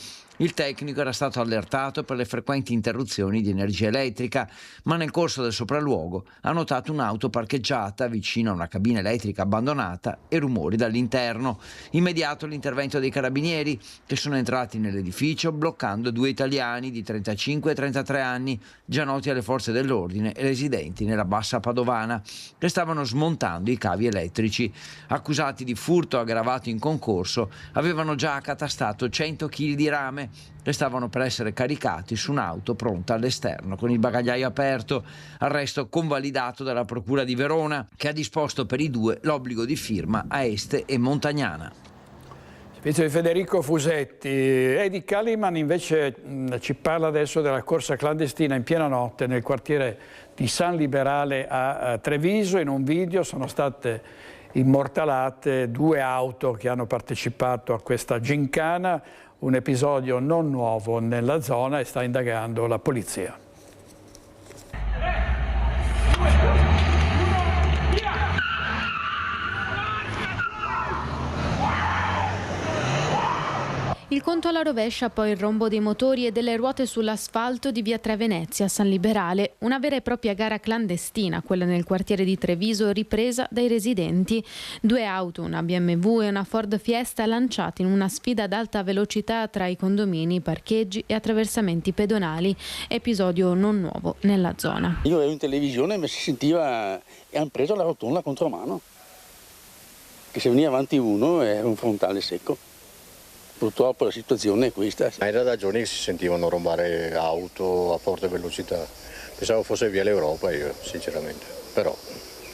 Speaker 19: Il tecnico era stato allertato per le frequenti interruzioni di energia elettrica, ma nel corso del sopralluogo ha notato un'auto parcheggiata vicino a una cabina elettrica abbandonata e rumori dall'interno. Immediato l'intervento dei carabinieri, che sono entrati nell'edificio bloccando 2 italiani di 35 e 33 anni, già noti alle forze dell'ordine e residenti nella Bassa Padovana, che stavano smontando i cavi elettrici. Accusati di furto aggravato in concorso, avevano già accatastato 100 kg di rame che stavano per essere caricati su un'auto pronta all'esterno con il bagagliaio aperto. Arresto convalidato dalla Procura di Verona, che ha disposto per i 2 l'obbligo di firma a Este e Montagnana.
Speaker 1: Servizio di Federico Fusetti. Eddie Kaliman invece ci parla adesso della corsa clandestina in piena notte nel quartiere di San Liberale a Treviso. In un video sono state immortalate 2 auto che hanno partecipato a questa gincana, un episodio non nuovo nella zona, e sta indagando la polizia.
Speaker 9: Il conto alla rovescia, poi il rombo dei motori e delle ruote sull'asfalto di via Tre Venezia a San Liberale, una vera e propria gara clandestina, quella nel quartiere di Treviso, ripresa dai residenti. 2 auto, una BMW e una Ford Fiesta, lanciate in una sfida ad alta velocità tra i condomini, parcheggi e attraversamenti pedonali, episodio non nuovo nella zona.
Speaker 11: Io ero in televisione e si sentiva, e hanno preso la rotonda contromano, che se veniva avanti uno era un frontale secco. Purtroppo la situazione è questa.
Speaker 24: Era da giorni che si sentivano rubare auto a forte velocità. Pensavo fosse via l'Europa io, sinceramente, però...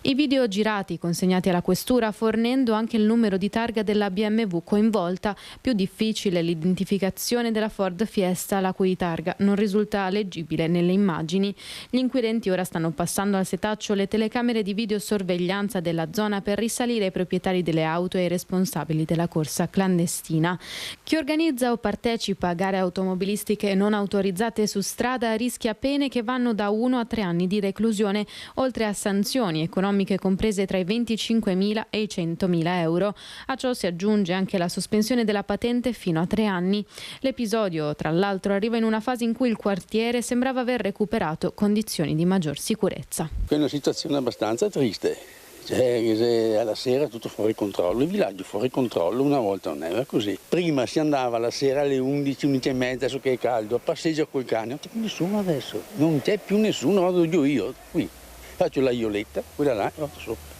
Speaker 9: I video girati consegnati alla questura fornendo anche il numero di targa della BMW coinvolta. Più difficile l'identificazione della Ford Fiesta, la cui targa non risulta leggibile nelle immagini. Gli inquirenti ora stanno passando al setaccio le telecamere di videosorveglianza della zona per risalire ai proprietari delle auto e ai responsabili della corsa clandestina. Chi organizza o partecipa a gare automobilistiche non autorizzate su strada rischia pene che vanno da 1 a 3 anni di reclusione, oltre a sanzioni economiche comprese tra i 25.000 e i 100.000 euro. A ciò si aggiunge anche la sospensione della patente fino a 3 anni. L'episodio, tra l'altro, arriva in una fase in cui il quartiere sembrava aver recuperato condizioni di maggior sicurezza.
Speaker 11: È una situazione abbastanza triste. Cioè, alla sera tutto fuori controllo, il villaggio fuori controllo, una volta non era così. Prima si andava la sera alle 11, 11 e mezza, adesso che è caldo, a passeggio col cane, non c'è più nessuno adesso, non c'è più nessuno, vado giù io, qui. Faccio la ioletta, quella là e vado sopra.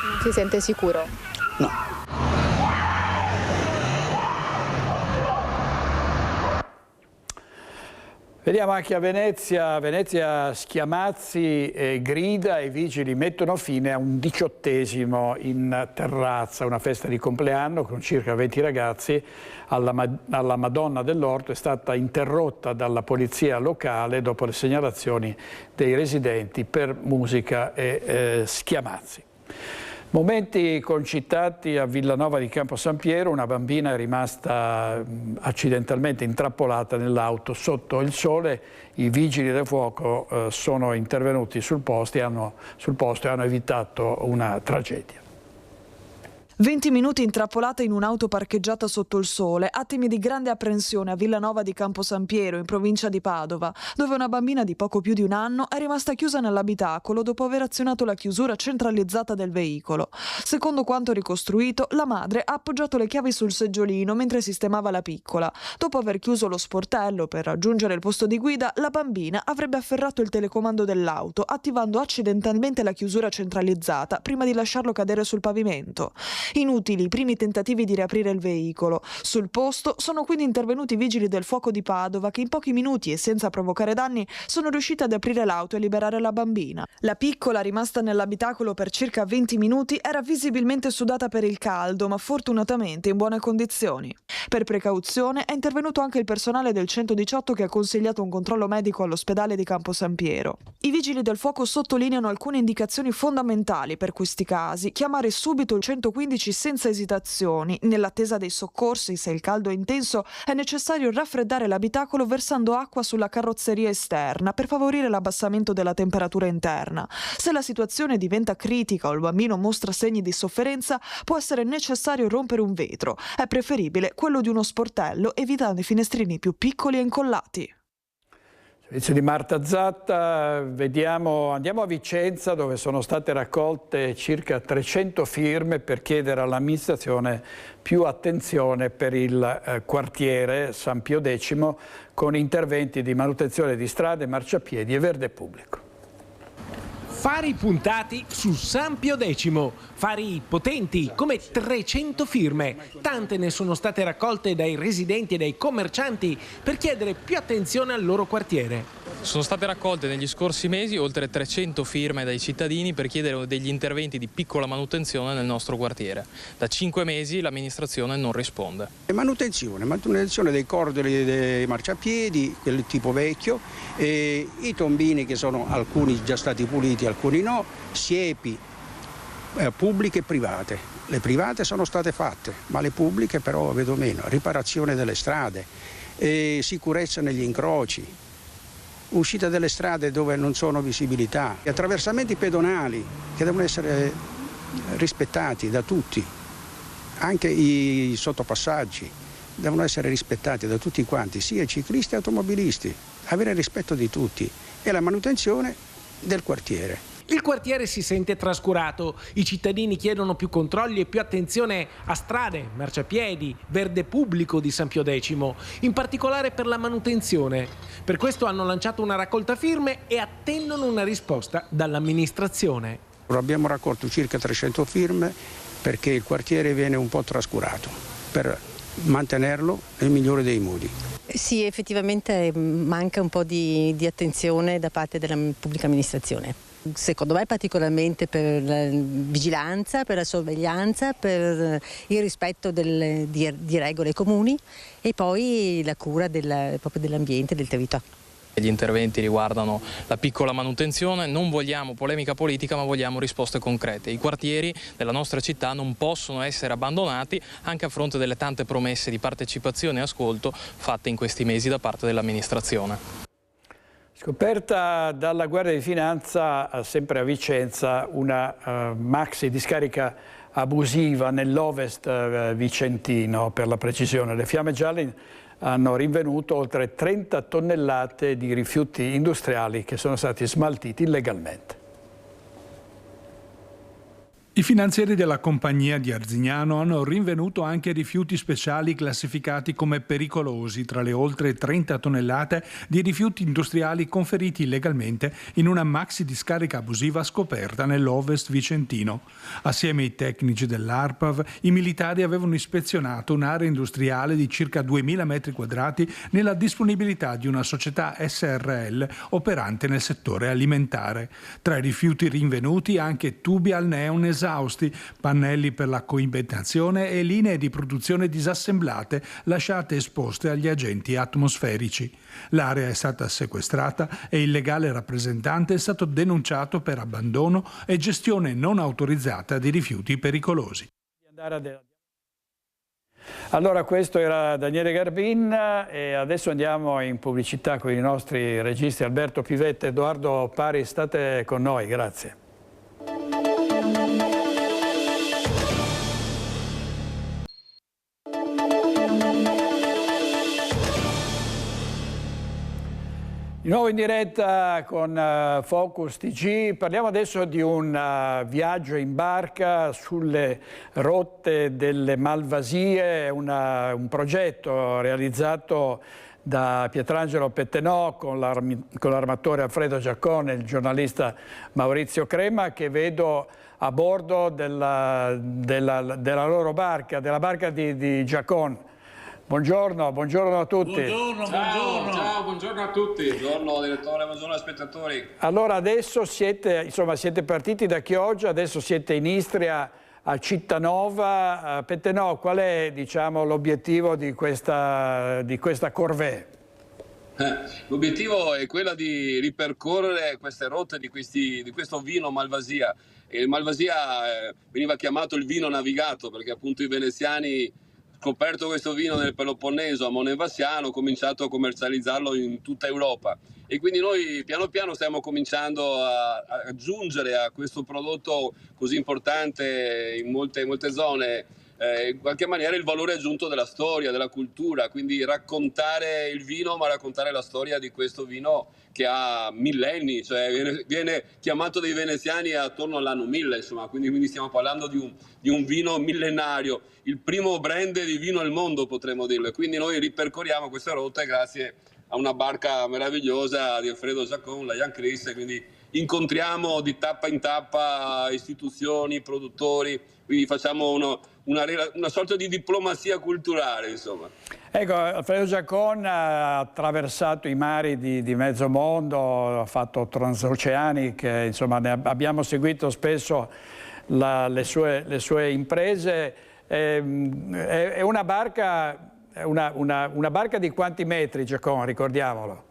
Speaker 9: Non si sente sicuro?
Speaker 11: No.
Speaker 1: Vediamo anche a Venezia. Venezia Schiamazzi grida e i vigili mettono fine a un 18° in terrazza, una festa di compleanno con circa 20 ragazzi alla Madonna dell'Orto. È stata interrotta dalla polizia locale dopo le segnalazioni dei residenti per musica e schiamazzi. Momenti concitati a Villanova di Campo San Piero, una bambina è rimasta accidentalmente intrappolata nell'auto sotto il sole. I vigili del fuoco sono intervenuti sul posto e hanno evitato una tragedia.
Speaker 17: 20 minuti intrappolata in un'auto parcheggiata sotto il sole, attimi di grande apprensione a Villanova di Campo San Piero, in provincia di Padova, dove una bambina di poco più di un anno è rimasta chiusa nell'abitacolo dopo aver azionato la chiusura centralizzata del veicolo. Secondo quanto ricostruito, la madre ha appoggiato le chiavi sul seggiolino mentre sistemava la piccola. Dopo aver chiuso lo sportello per raggiungere il posto di guida, la bambina avrebbe afferrato il telecomando dell'auto, attivando accidentalmente la chiusura centralizzata prima di lasciarlo cadere sul pavimento. Inutili i primi tentativi di riaprire il veicolo. Sul posto sono quindi intervenuti i vigili del fuoco di Padova che in pochi minuti e senza provocare danni sono riusciti ad aprire l'auto e liberare la bambina. La piccola, rimasta nell'abitacolo per circa 20 minuti, era visibilmente sudata per il caldo, ma fortunatamente in buone condizioni. Per precauzione è intervenuto anche il personale del 118 che ha consigliato un controllo medico all'ospedale di Campo San Piero. I vigili del fuoco sottolineano alcune indicazioni fondamentali per questi casi: chiamare subito il 115 senza esitazioni. Nell'attesa dei soccorsi, se il caldo è intenso, è necessario raffreddare l'abitacolo versando acqua sulla carrozzeria esterna per favorire l'abbassamento della temperatura interna. Se la situazione diventa critica o il bambino mostra segni di sofferenza, può essere necessario rompere un vetro. È preferibile quello di uno sportello, evitando i finestrini più piccoli e incollati.
Speaker 1: Servizio di Marta Zatta, andiamo a Vicenza, dove sono state raccolte circa 300 firme per chiedere all'amministrazione più attenzione per il quartiere San Pio X, con interventi di manutenzione di strade, marciapiedi e verde pubblico.
Speaker 5: Fari puntati su San Pio X, fari potenti come 300 firme. Tante ne sono state raccolte dai residenti e dai commercianti per chiedere più attenzione al loro quartiere.
Speaker 10: Sono state raccolte negli scorsi mesi oltre 300 firme dai cittadini per chiedere degli interventi di piccola manutenzione nel nostro quartiere. Da 5 mesi l'amministrazione non risponde.
Speaker 12: Manutenzione dei cordoli dei marciapiedi, del tipo vecchio, e i tombini che sono alcuni già stati puliti, alcuni no, siepi pubbliche e private. Le private sono state fatte, ma le pubbliche però vedo meno. Riparazione delle strade, sicurezza negli incroci, uscita delle strade dove non sono visibilità, attraversamenti pedonali che devono essere rispettati da tutti, anche i sottopassaggi devono essere rispettati da tutti quanti, sia ciclisti che automobilisti, avere rispetto di tutti, e la manutenzione del quartiere.
Speaker 5: Il quartiere si sente trascurato, i cittadini chiedono più controlli e più attenzione a strade, marciapiedi, verde pubblico di San Pio X, in particolare per la manutenzione. Per questo hanno lanciato una raccolta firme e attendono una risposta dall'amministrazione.
Speaker 12: Abbiamo raccolto circa 300 firme perché il quartiere viene un po' trascurato. Per mantenerlo nel migliore dei modi.
Speaker 13: Sì, effettivamente manca un po' di attenzione da parte della pubblica amministrazione. Secondo me particolarmente per la vigilanza, per la sorveglianza, per il rispetto di regole comuni e poi la cura proprio dell'ambiente e del territorio.
Speaker 10: Gli interventi riguardano la piccola manutenzione, non vogliamo polemica politica ma vogliamo risposte concrete. I quartieri della nostra città non possono essere abbandonati anche a fronte delle tante promesse di partecipazione e ascolto fatte in questi mesi da parte dell'amministrazione.
Speaker 1: Scoperta dalla Guardia di Finanza, sempre a Vicenza, una maxi discarica abusiva nell'ovest vicentino, per la precisione. Le Fiamme Gialle hanno rinvenuto oltre 30 tonnellate di rifiuti industriali che sono stati smaltiti illegalmente.
Speaker 6: I finanzieri della compagnia di Arzignano hanno rinvenuto anche rifiuti speciali classificati come pericolosi tra le oltre 30 tonnellate di rifiuti industriali conferiti illegalmente in una maxi discarica abusiva scoperta nell'Ovest vicentino. Assieme ai tecnici dell'ARPAV, i militari avevano ispezionato un'area industriale di circa 2000 metri quadrati nella disponibilità di una società SRL operante nel settore alimentare. Tra i rifiuti rinvenuti anche tubi al neon esausti, pannelli per la coibentazione e linee di produzione disassemblate lasciate esposte agli agenti atmosferici. L'area è stata sequestrata e il legale rappresentante è stato denunciato per abbandono e gestione non autorizzata di rifiuti pericolosi.
Speaker 1: Allora, questo era Daniele Garbin e adesso andiamo in pubblicità con i nostri registi Alberto Pivetta e Edoardo Pari. State con noi, grazie. Di nuovo in diretta con Focus TG, parliamo adesso di un viaggio in barca sulle rotte delle Malvasie, un progetto realizzato da Pietrangelo Pettenò con l'armatore Alfredo Giacone e il giornalista Maurizio Crema, che vedo a bordo della loro barca, della barca di Giacone. Buongiorno a tutti.
Speaker 14: Buongiorno a tutti. Buongiorno direttore, buongiorno agli spettatori.
Speaker 1: Allora adesso siete partiti da Chioggia, adesso siete in Istria a Cittanova. Pettenò, qual è l'obiettivo di questa corvée?
Speaker 14: L'obiettivo è quello di ripercorrere queste rotte di questo vino Malvasia. Il Malvasia veniva chiamato il vino navigato perché appunto i veneziani, scoperto questo vino nel Peloponneso a Monevassiano, hanno cominciato a commercializzarlo in tutta Europa e quindi noi piano piano stiamo cominciando a aggiungere a questo prodotto così importante in molte zone in qualche maniera il valore aggiunto della storia, della cultura, quindi raccontare il vino ma raccontare la storia di questo vino che ha millenni, cioè viene chiamato dai veneziani attorno all'anno 1000, insomma, quindi stiamo parlando di un vino millenario, il primo brand di vino al mondo potremmo dirlo, e quindi noi ripercorriamo queste rotte grazie a una barca meravigliosa di Alfredo Giacone, la Jan Chris, e quindi incontriamo di tappa in tappa istituzioni, produttori, quindi facciamo una sorta di diplomazia culturale, insomma.
Speaker 1: Ecco, Alfredo Giacone ha attraversato i mari di mezzo mondo, ha fatto transoceaniche, insomma ne abbiamo seguito spesso le sue imprese. È una barca di quanti metri, Giacone, ricordiamolo?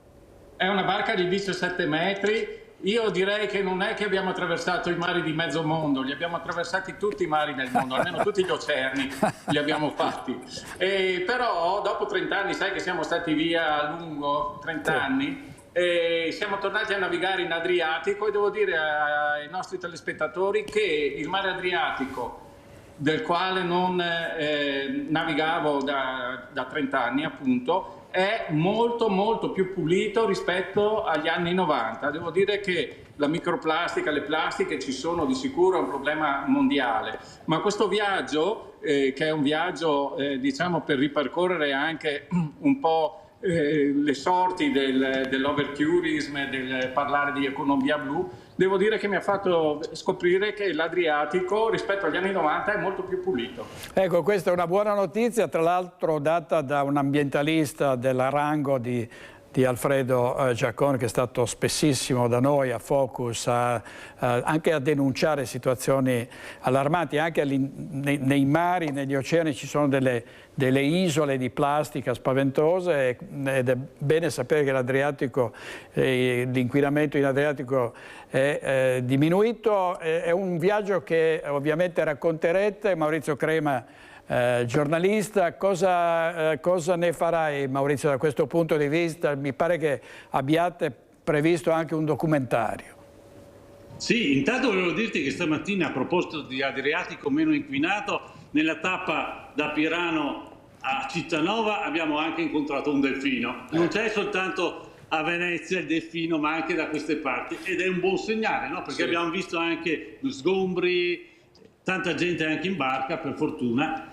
Speaker 15: È una barca di 17 metri. Io direi che non è che abbiamo attraversato i mari di mezzo mondo, li abbiamo attraversati tutti i mari del mondo, almeno tutti gli oceani li abbiamo fatti. Però dopo 30 anni, sai che siamo stati via a lungo, 30 anni, e siamo tornati a navigare in Adriatico e devo dire ai nostri telespettatori che il mare Adriatico, del quale non navigavo da 30 anni appunto, è molto più pulito rispetto agli anni 90. Devo dire che la microplastica, le plastiche ci sono di sicuro, è un problema mondiale, ma questo viaggio, che è un viaggio diciamo per ripercorrere anche un po' le sorti dell'overtourism e del parlare di economia blu, devo dire che mi ha fatto scoprire che l'Adriatico rispetto agli anni 90 è molto più pulito. Ecco, questa è una buona notizia, tra l'altro data da un ambientalista della rango di Alfredo Giacone, che è stato spessissimo da noi a Focus anche a denunciare situazioni allarmanti. Anche nei mari, negli oceani ci sono delle isole di plastica spaventose ed è bene sapere che l'Adriatico, l'inquinamento in Adriatico è diminuito. È un viaggio che ovviamente racconterete. Maurizio Crema, giornalista, cosa ne farai, Maurizio, da questo punto di vista? Mi pare che abbiate previsto anche un documentario.
Speaker 16: Sì, intanto volevo dirti che stamattina, a proposito di Adriatico meno inquinato, nella tappa da Pirano a Cittanova abbiamo anche incontrato un delfino. Non c'è soltanto a Venezia il delfino, ma anche da queste parti, ed è un buon segnale, no? Perché sì, abbiamo visto anche sgombri, tanta gente anche in barca, per fortuna.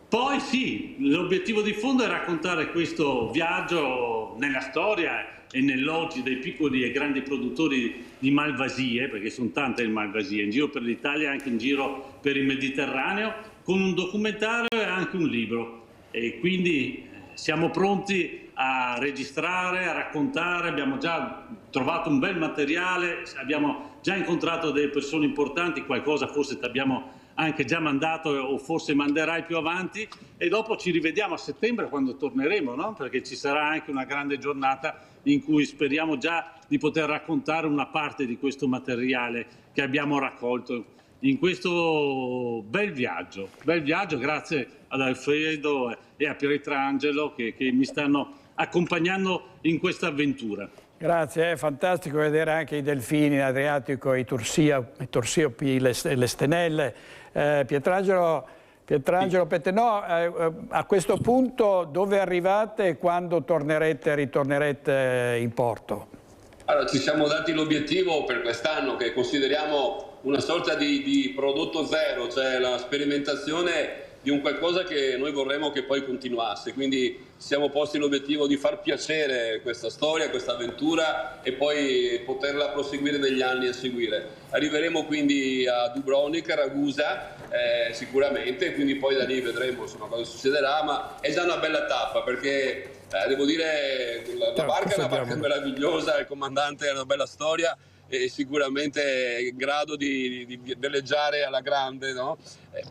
Speaker 16: Poi sì, l'obiettivo di fondo è raccontare questo viaggio nella storia e nell'oggi dei piccoli e grandi produttori di malvasie, perché sono tante le malvasie, in giro per l'Italia e anche in giro per il Mediterraneo, con un documentario e anche un libro. E quindi siamo pronti a registrare, a raccontare, abbiamo già trovato un bel materiale, abbiamo già incontrato delle persone importanti, qualcosa forse ti abbiamo anche già mandato o forse manderai più avanti, e dopo ci rivediamo a settembre quando torneremo, no? Perché ci sarà anche una grande giornata in cui speriamo già di poter raccontare una parte di questo materiale che abbiamo raccolto in questo bel viaggio, grazie ad Alfredo e a Pietrangelo che mi stanno accompagnando in questa avventura.
Speaker 1: Grazie, è fantastico vedere anche i delfini in Adriatico, i torsiopi, le stenelle. Pietrangelo Pettenò, a questo punto dove arrivate e quando ritornerete in porto?
Speaker 14: Allora, ci siamo dati l'obiettivo per quest'anno che consideriamo una sorta di prodotto zero, cioè la sperimentazione di un qualcosa che noi vorremmo che poi continuasse, quindi siamo posti l'obiettivo di far piacere questa storia, questa avventura e poi poterla proseguire negli anni a seguire. Arriveremo quindi a Dubrovnik, a Ragusa sicuramente, quindi poi da lì vedremo insomma cosa succederà, ma è già una bella tappa perché devo dire la barca è una barca meravigliosa, il comandante è una bella storia e sicuramente in grado di veleggiare alla grande, no?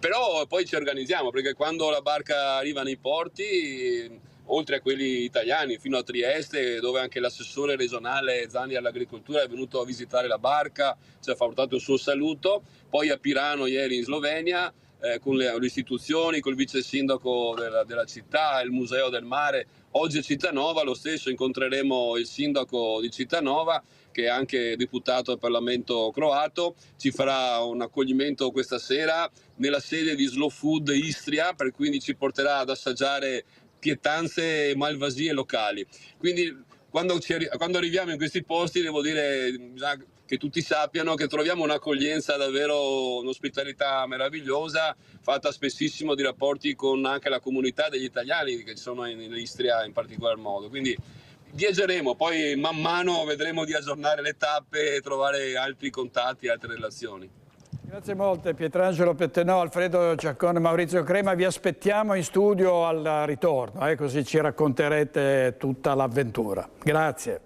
Speaker 14: Però poi ci organizziamo perché quando la barca arriva nei porti, oltre a quelli italiani, fino a Trieste, dove anche l'assessore regionale Zani all'agricoltura è venuto a visitare la barca, ci ha portato il suo saluto, poi a Pirano ieri in Slovenia, con le istituzioni, col vice sindaco della città, il museo del mare. Oggi a Cittanova lo stesso incontreremo il sindaco di Cittanova, che è anche deputato al Parlamento croato, ci farà un accoglimento questa sera nella sede di Slow Food Istria, per cui ci porterà ad assaggiare pietanze e malvasie locali. Quindi quando arriviamo in questi posti devo dire che tutti sappiano che troviamo un'accoglienza davvero, un'ospitalità meravigliosa, fatta spessissimo di rapporti con anche la comunità degli italiani che sono in Istria in particolar modo. Quindi viaggeremo, poi man mano vedremo di aggiornare le tappe e trovare altri contatti, altre relazioni.
Speaker 1: Grazie molte Pietrangelo Pettenò, Alfredo Giaccone, Maurizio Crema, vi aspettiamo in studio al ritorno, così ci racconterete tutta l'avventura. Grazie.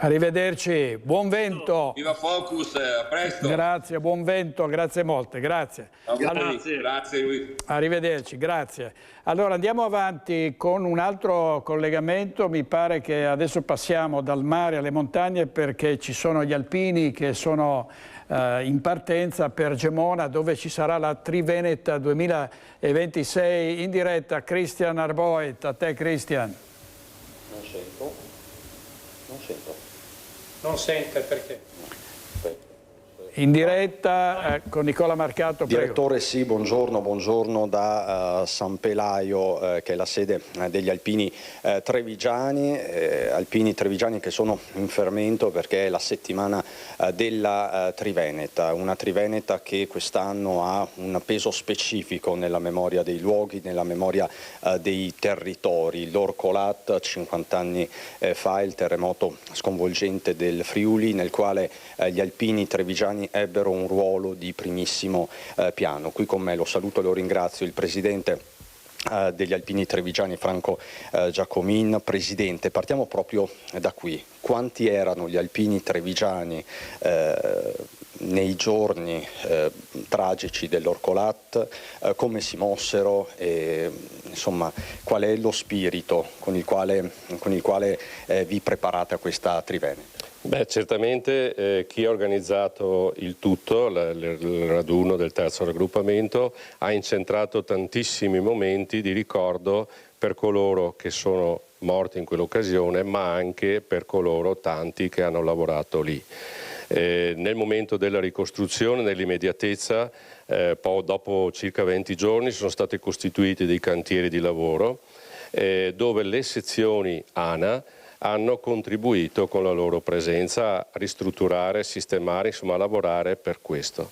Speaker 1: Arrivederci, buon vento.
Speaker 14: Viva Focus, a presto.
Speaker 1: Grazie, buon vento, grazie molte, grazie.
Speaker 14: Grazie Luigi.
Speaker 1: Arrivederci, grazie. Allora andiamo avanti con un altro collegamento, mi pare che adesso passiamo dal mare alle montagne perché ci sono gli alpini che sono in partenza per Gemona dove ci sarà la Triveneta 2026 in diretta. Cristian Arboet, a te Cristian.
Speaker 4: Non sento.
Speaker 3: Non sente perché?
Speaker 1: In diretta con Nicola Marcato, prego.
Speaker 22: Direttore, sì, buongiorno da San Pelaio, che è la sede degli alpini trevigiani, che sono in fermento perché è la settimana della Triveneta, una Triveneta che quest'anno ha un peso specifico nella memoria dei luoghi, nella memoria dei territori. L'Orcolat 50 anni fa, il terremoto sconvolgente del Friuli, nel quale gli alpini trevigiani ebbero un ruolo di primissimo piano. Qui con me, lo saluto e lo ringrazio, il presidente degli alpini trevigiani Franco Giacomin. Presidente, partiamo proprio da qui. Quanti erano gli alpini trevigiani nei giorni tragici dell'Orcolat, come si mossero e insomma qual è lo spirito con il quale vi preparate a questa Triveneta?
Speaker 18: Beh, certamente chi ha organizzato il tutto, il raduno del terzo raggruppamento, ha incentrato tantissimi momenti di ricordo per coloro che sono morti in quell'occasione, ma anche per coloro tanti che hanno lavorato lì. Nel momento della ricostruzione, nell'immediatezza, dopo circa 20 giorni sono stati costituiti dei cantieri di lavoro dove le sezioni ANA hanno contribuito con la loro presenza a ristrutturare, sistemare, insomma a lavorare per questo.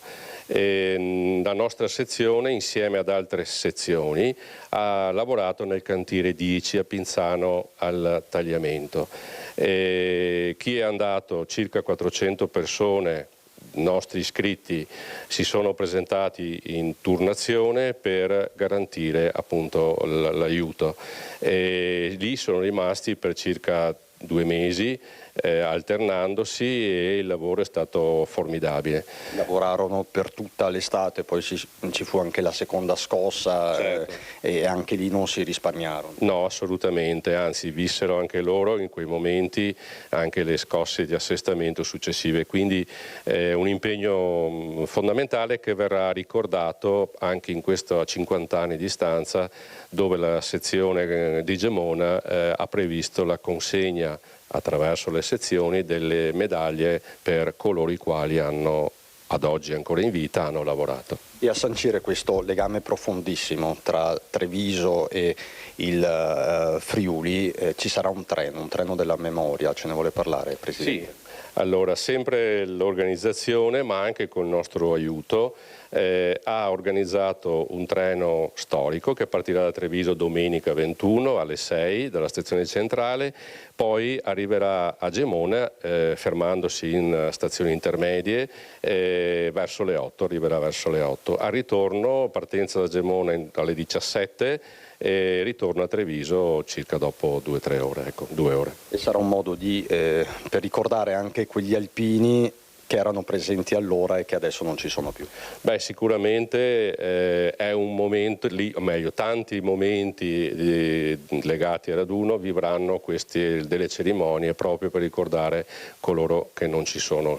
Speaker 18: La nostra sezione, insieme ad altre sezioni, ha lavorato nel cantiere 10 a Pinzano al Tagliamento. Chi è andato, circa 400 persone, nostri iscritti, si sono presentati in turnazione per garantire appunto l'aiuto. Lì sono rimasti per circa 2 mesi, alternandosi, e il lavoro è stato formidabile.
Speaker 2: Lavorarono per tutta l'estate, poi ci fu anche la seconda scossa, certo. E anche lì non si risparmiarono.
Speaker 18: No, assolutamente, anzi vissero anche loro in quei momenti anche le scosse di assestamento successive, quindi un impegno fondamentale che verrà ricordato anche in questo a 50 anni di distanza, dove la sezione di Gemona ha previsto la consegna attraverso le sezioni delle medaglie per coloro i quali hanno, ad oggi ancora in vita, hanno lavorato.
Speaker 2: E a sancire questo legame profondissimo tra Treviso e il Friuli ci sarà un treno della memoria, ce ne vuole parlare, Presidente?
Speaker 18: Sì, allora sempre l'organizzazione, ma anche col nostro aiuto, ha organizzato un treno storico che partirà da Treviso domenica 21 alle 6 dalla stazione centrale, poi arriverà a Gemona fermandosi in stazioni intermedie verso le 8, arriverà verso le 8. Al ritorno, partenza da Gemona alle 17 e ritorno a Treviso circa dopo 2-3 ore, ecco, 2 ore.
Speaker 2: E sarà un modo per ricordare anche quegli alpini che erano presenti allora e che adesso non ci sono più?
Speaker 18: Beh, sicuramente è un momento, o meglio, tanti momenti legati al raduno vivranno delle cerimonie proprio per ricordare coloro che non ci sono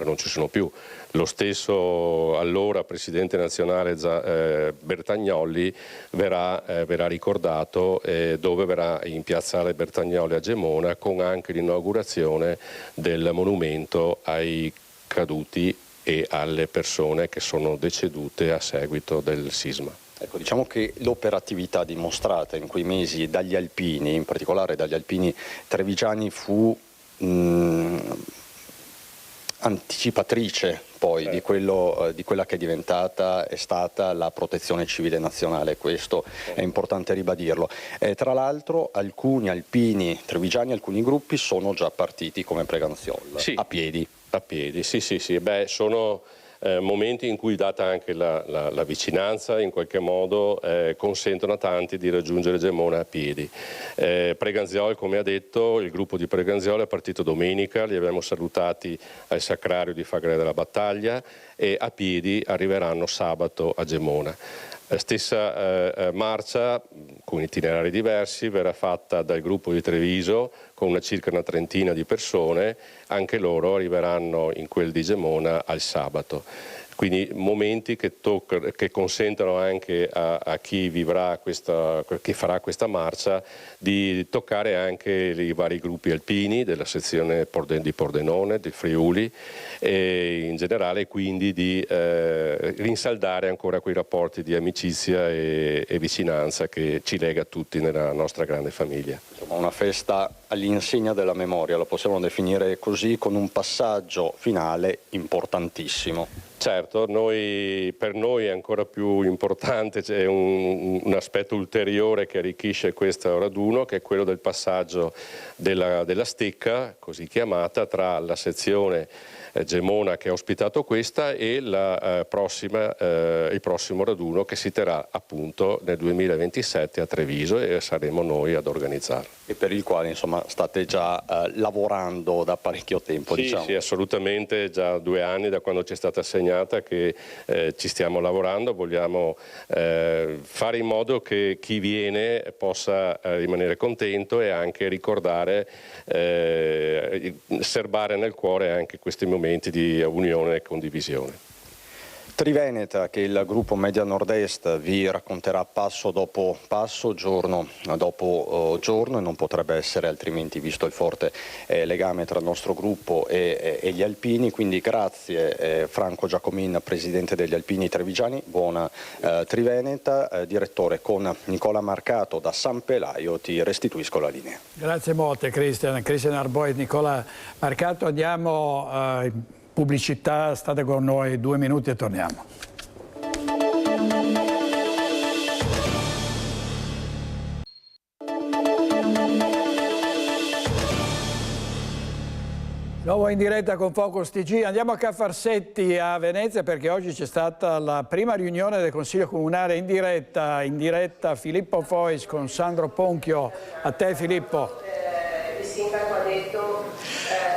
Speaker 18: più. Lo stesso allora Presidente nazionale Bertagnolli verrà ricordato dove verrà in piazzale Bertagnolli a Gemona, con anche l'inaugurazione del monumento ai caduti e alle persone che sono decedute a seguito del sisma.
Speaker 2: Ecco, diciamo che l'operatività dimostrata in quei mesi dagli alpini, in particolare dagli alpini trevigiani, fu anticipatrice poi di quella che è stata la protezione civile nazionale. Questo è importante ribadirlo. Tra l'altro alcuni alpini trevigiani, alcuni gruppi sono già partiti come Preganziol,
Speaker 18: sì,
Speaker 2: a piedi.
Speaker 18: A piedi, sì. Beh, sono momenti in cui, data anche la vicinanza, in qualche modo consentono a tanti di raggiungere Gemona a piedi. Preganziol, come ha detto, il gruppo di Preganziol è partito domenica, li abbiamo salutati al Sacrario di Fagre della Battaglia, e a piedi arriveranno sabato a Gemona. La stessa marcia, con itinerari diversi, verrà fatta dal gruppo di Treviso con circa una trentina di persone, anche loro arriveranno in quel di Gemona al sabato. Quindi momenti che consentono anche a chi vivrà chi farà questa marcia di toccare anche i vari gruppi alpini della sezione di Pordenone, del Friuli, e in generale quindi di rinsaldare ancora quei rapporti di amicizia e vicinanza che ci lega tutti nella nostra grande famiglia.
Speaker 2: Una festa all'insegna della memoria, la possiamo definire così, con un passaggio finale importantissimo.
Speaker 18: Certo, per noi è ancora più importante, c'è un aspetto ulteriore che arricchisce questo raduno, che è quello del passaggio della stecca, così chiamata, tra la sezione Gemona che ha ospitato questa e il prossimo raduno che si terrà appunto nel 2027 a Treviso, e saremo noi ad organizzarlo.
Speaker 2: E per il quale insomma state già lavorando da parecchio tempo,
Speaker 18: sì,
Speaker 2: diciamo.
Speaker 18: Sì, assolutamente, già 2 anni da quando ci è stata assegnata che ci stiamo lavorando. Vogliamo fare in modo che chi viene possa rimanere contento e anche ricordare, serbare nel cuore anche questi momenti di unione e condivisione.
Speaker 2: Triveneta, che il gruppo Media Nord-Est vi racconterà passo dopo passo, giorno dopo giorno, e non potrebbe essere altrimenti visto il forte legame tra il nostro gruppo e gli alpini. Quindi grazie Franco Giacomin, presidente degli Alpini Trevigiani, buona Triveneta. Direttore, con Nicola Marcato da San Pelaio ti restituisco la linea.
Speaker 1: Grazie molte Cristian Arboe e Nicola Marcato. Andiamo pubblicità, state con noi 2 minuti e torniamo. Nuovo in diretta con Focus TG. Andiamo a Cafarsetti a Venezia perché oggi c'è stata la prima riunione del Consiglio Comunale in diretta Filippo Fois con Sandro Ponchio. A te Filippo.
Speaker 8: Il sindaco ha detto...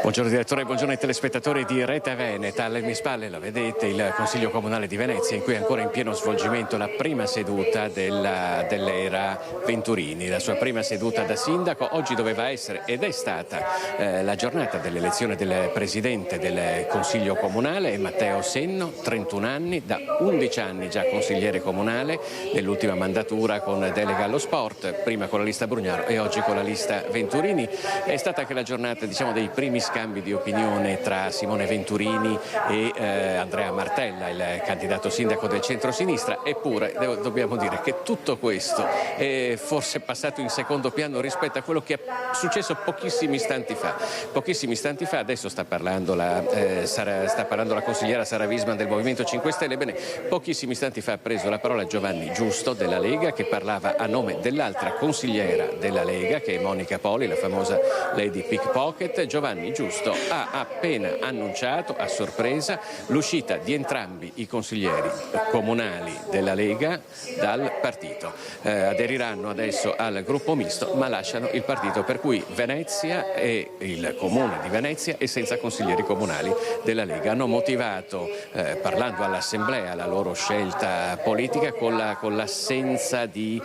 Speaker 20: Buongiorno direttore, buongiorno ai telespettatori di Rete Veneta. Alle mie spalle la vedete, il Consiglio Comunale di Venezia, in cui è ancora in pieno svolgimento la prima seduta dell'era Venturini, la sua prima seduta da sindaco. Oggi doveva essere ed è stata la giornata dell'elezione del presidente del Consiglio Comunale, Matteo Senno, 31 anni, da 11 anni già consigliere comunale, nell'ultima mandatura con delega allo sport, prima con la lista Brugnaro e oggi con la lista Venturini. È stata anche la giornata, diciamo, dei primi scambi di opinione tra Simone Venturini e Andrea Martella, il candidato sindaco del centro-sinistra. Eppure dobbiamo dire che tutto questo è forse passato in secondo piano rispetto a quello che è successo pochissimi istanti fa. Pochissimi istanti fa, adesso sta parlando la consigliera Sara Visman del Movimento 5 Stelle. Bene, pochissimi istanti fa ha preso la parola Giovanni Giusto della Lega, che parlava a nome dell'altra consigliera della Lega, che è Monica Poli, la famosa Lady Pickpocket. Giovanni Giusto ha appena annunciato a sorpresa l'uscita di entrambi i consiglieri comunali della Lega dal partito. Aderiranno adesso al gruppo misto, ma lasciano il partito, per cui Venezia e il comune di Venezia è senza consiglieri comunali della Lega. Hanno motivato, parlando all'assemblea, la loro scelta politica con l'assenza di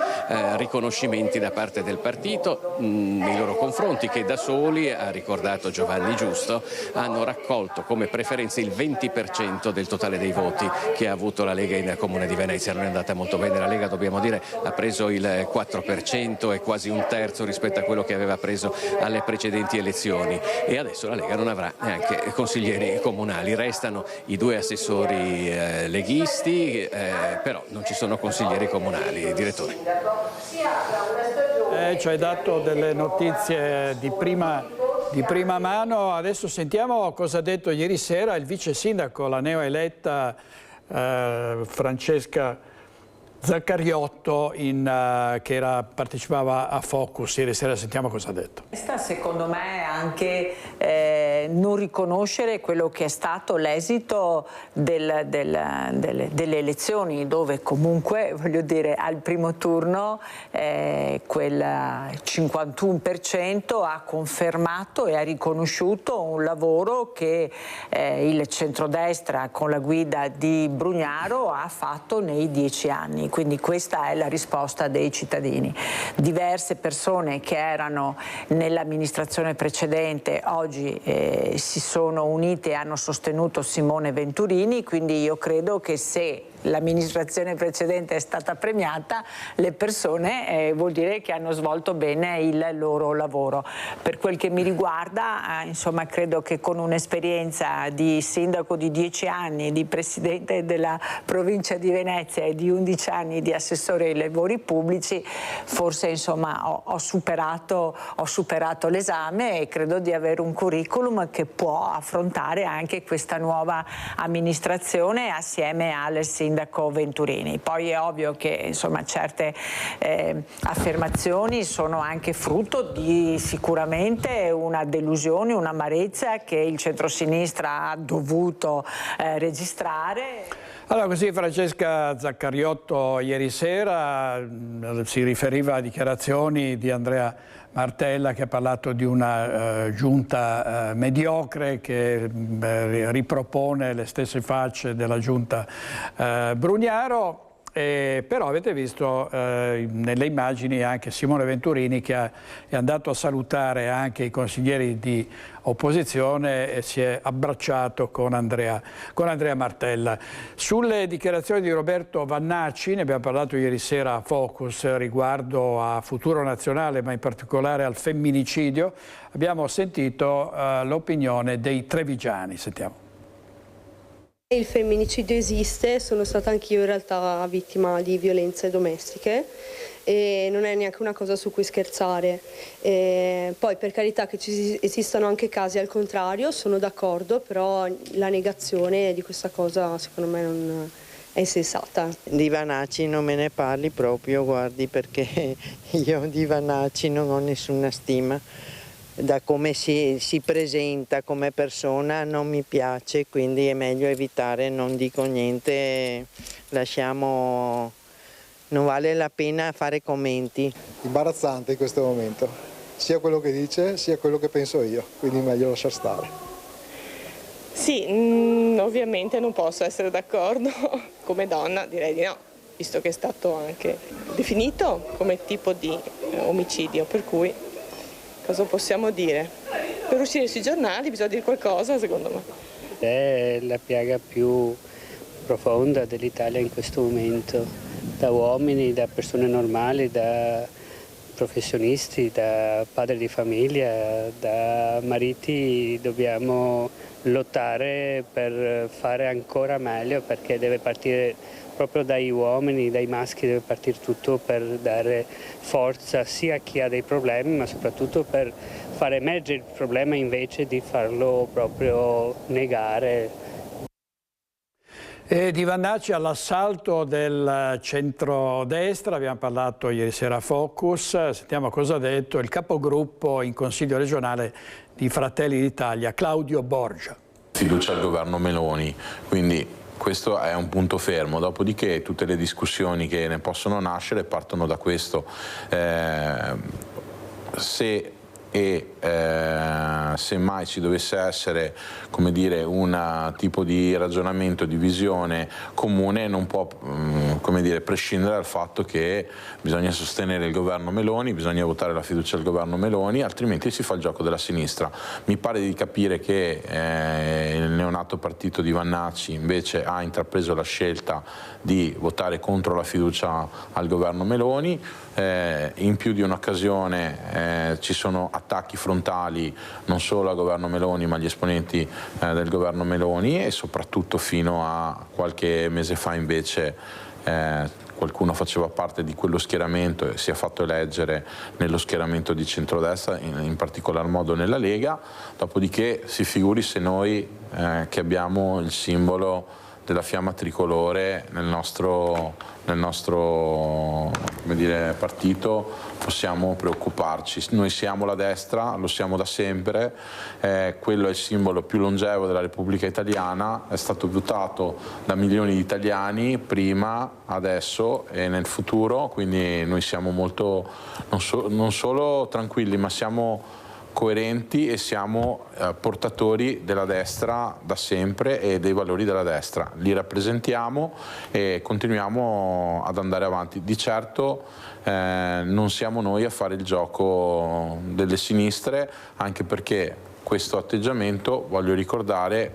Speaker 20: riconoscimenti da parte del partito nei loro confronti, che da soli, ha ricordato Giovanni Giusto, hanno raccolto come preferenze il 20% del totale dei voti che ha avuto la Lega in Comune di Venezia. Non è andata molto bene la Lega, dobbiamo dire, ha preso il 4% e quasi un terzo rispetto a quello che aveva preso alle precedenti elezioni, e adesso la Lega non avrà neanche consiglieri comunali. Restano i 2 assessori leghisti, però non ci sono consiglieri comunali. Direttore.
Speaker 1: Ci hai dato delle notizie di prima mano. Adesso sentiamo cosa ha detto ieri sera il vice sindaco, la neoeletta Francesca Zaccariotto, che partecipava a Focus ieri sera. Sentiamo cosa ha detto.
Speaker 8: Secondo me anche non riconoscere quello che è stato l'esito delle elezioni, dove comunque, voglio dire, al primo turno quel 51% ha confermato e ha riconosciuto un lavoro che il centrodestra con la guida di Brugnaro ha fatto nei 10 anni. Quindi questa è la risposta dei cittadini. Diverse persone che erano nell'amministrazione precedente oggi si sono unite e hanno sostenuto Simone Venturini, quindi io credo che se l'amministrazione precedente è stata premiata, le persone vuol dire che hanno svolto bene il loro lavoro. Per quel che mi riguarda, insomma, credo che con un'esperienza di sindaco di 10 anni, di presidente della provincia di Venezia e di 11 anni di assessore ai lavori pubblici, forse insomma ho superato l'esame e credo di avere un curriculum che può affrontare anche questa nuova amministrazione assieme al sindaco Venturini. Poi è ovvio che insomma certe affermazioni sono anche frutto di sicuramente una delusione, un'amarezza che il centrosinistra ha dovuto registrare.
Speaker 1: Allora, così Francesca Zaccariotto ieri sera si riferiva a dichiarazioni di Andrea Martella, che ha parlato di una giunta mediocre che ripropone le stesse facce della giunta Brugnaro. però avete visto nelle immagini anche Simone Venturini che è andato a salutare anche i consiglieri di opposizione e si è abbracciato con Andrea Martella. Sulle dichiarazioni di Roberto Vannacci, ne abbiamo parlato ieri sera a Focus riguardo a Futuro Nazionale, ma in particolare al femminicidio, abbiamo sentito l'opinione dei trevigiani. Sentiamo.
Speaker 7: Il femminicidio esiste, sono stata anch'io in realtà vittima di violenze domestiche e non è neanche una cosa su cui scherzare. Poi per carità che esistano anche casi al contrario, sono d'accordo, però la negazione di questa cosa secondo me non è insensata.
Speaker 19: Di Vannacci non me ne parli proprio, guardi, perché io di Vannacci non ho nessuna stima. Da come si presenta come persona non mi piace, quindi è meglio evitare, non dico niente, lasciamo, non vale la pena fare commenti.
Speaker 21: Imbarazzante in questo momento, sia quello che dice sia quello che penso io, quindi meglio lasciar stare.
Speaker 23: Sì, ovviamente non posso essere d'accordo, come donna direi di no, visto che è stato anche definito come tipo di omicidio, per cui cosa possiamo dire? Per uscire sui giornali bisogna dire qualcosa, secondo me.
Speaker 25: È la piaga più profonda dell'Italia in questo momento. Da uomini, da persone normali, da professionisti, da padri di famiglia, da mariti dobbiamo lottare per fare ancora meglio, perché deve partire proprio dai uomini, dai maschi, deve partire tutto per dare forza sia a chi ha dei problemi, ma soprattutto per far emergere il problema invece di farlo proprio negare.
Speaker 1: E di Vannacci all'assalto del centrodestra, abbiamo parlato ieri sera a Focus, sentiamo cosa ha detto il capogruppo in Consiglio regionale di Fratelli d'Italia, Claudio Borgia.
Speaker 26: Fiducia al governo Meloni, quindi questo è un punto fermo, dopodiché tutte le discussioni che ne possono nascere partono da questo. Se mai ci dovesse essere, come dire, un tipo di ragionamento, di visione comune, non può come dire, prescindere dal fatto che bisogna sostenere il governo Meloni, bisogna votare la fiducia al governo Meloni, altrimenti si fa il gioco della sinistra. Mi pare di capire che il neonato partito di Vannacci invece ha intrapreso la scelta di votare contro la fiducia al governo Meloni. In più di un'occasione ci sono attacchi frontali non solo al governo Meloni ma agli esponenti del governo Meloni, e soprattutto fino a qualche mese fa invece qualcuno faceva parte di quello schieramento e si è fatto eleggere nello schieramento di centrodestra, in particolar modo nella Lega. Dopodiché si figuri se noi che abbiamo il simbolo della fiamma tricolore nel nostro come dire, partito possiamo preoccuparci. Noi siamo la destra, lo siamo da sempre, quello è il simbolo più longevo della Repubblica Italiana, è stato votato da milioni di italiani prima, adesso e nel futuro, quindi noi siamo molto non solo tranquilli, ma siamo coerenti e siamo portatori della destra da sempre e dei valori della destra. Li rappresentiamo e continuiamo ad andare avanti. Di certo non siamo noi a fare il gioco delle sinistre, anche perché questo atteggiamento, voglio ricordare,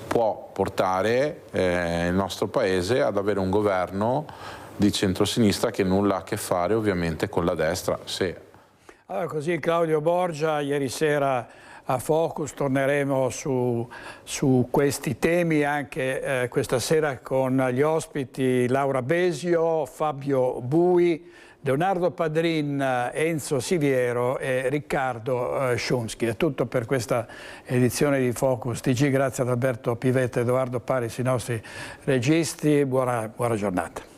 Speaker 26: può portare il nostro Paese ad avere un governo di centrosinistra che nulla ha a che fare ovviamente con la destra.
Speaker 1: Allora, così Claudio Borgia ieri sera a Focus, torneremo su questi temi anche questa sera con gli ospiti Laura Besio, Fabio Bui, Leonardo Padrin, Enzo Siviero e Riccardo Sciunschi. È tutto per questa edizione di Focus TG, grazie ad Alberto Pivetta e Edoardo Paris, i nostri registi, buona giornata.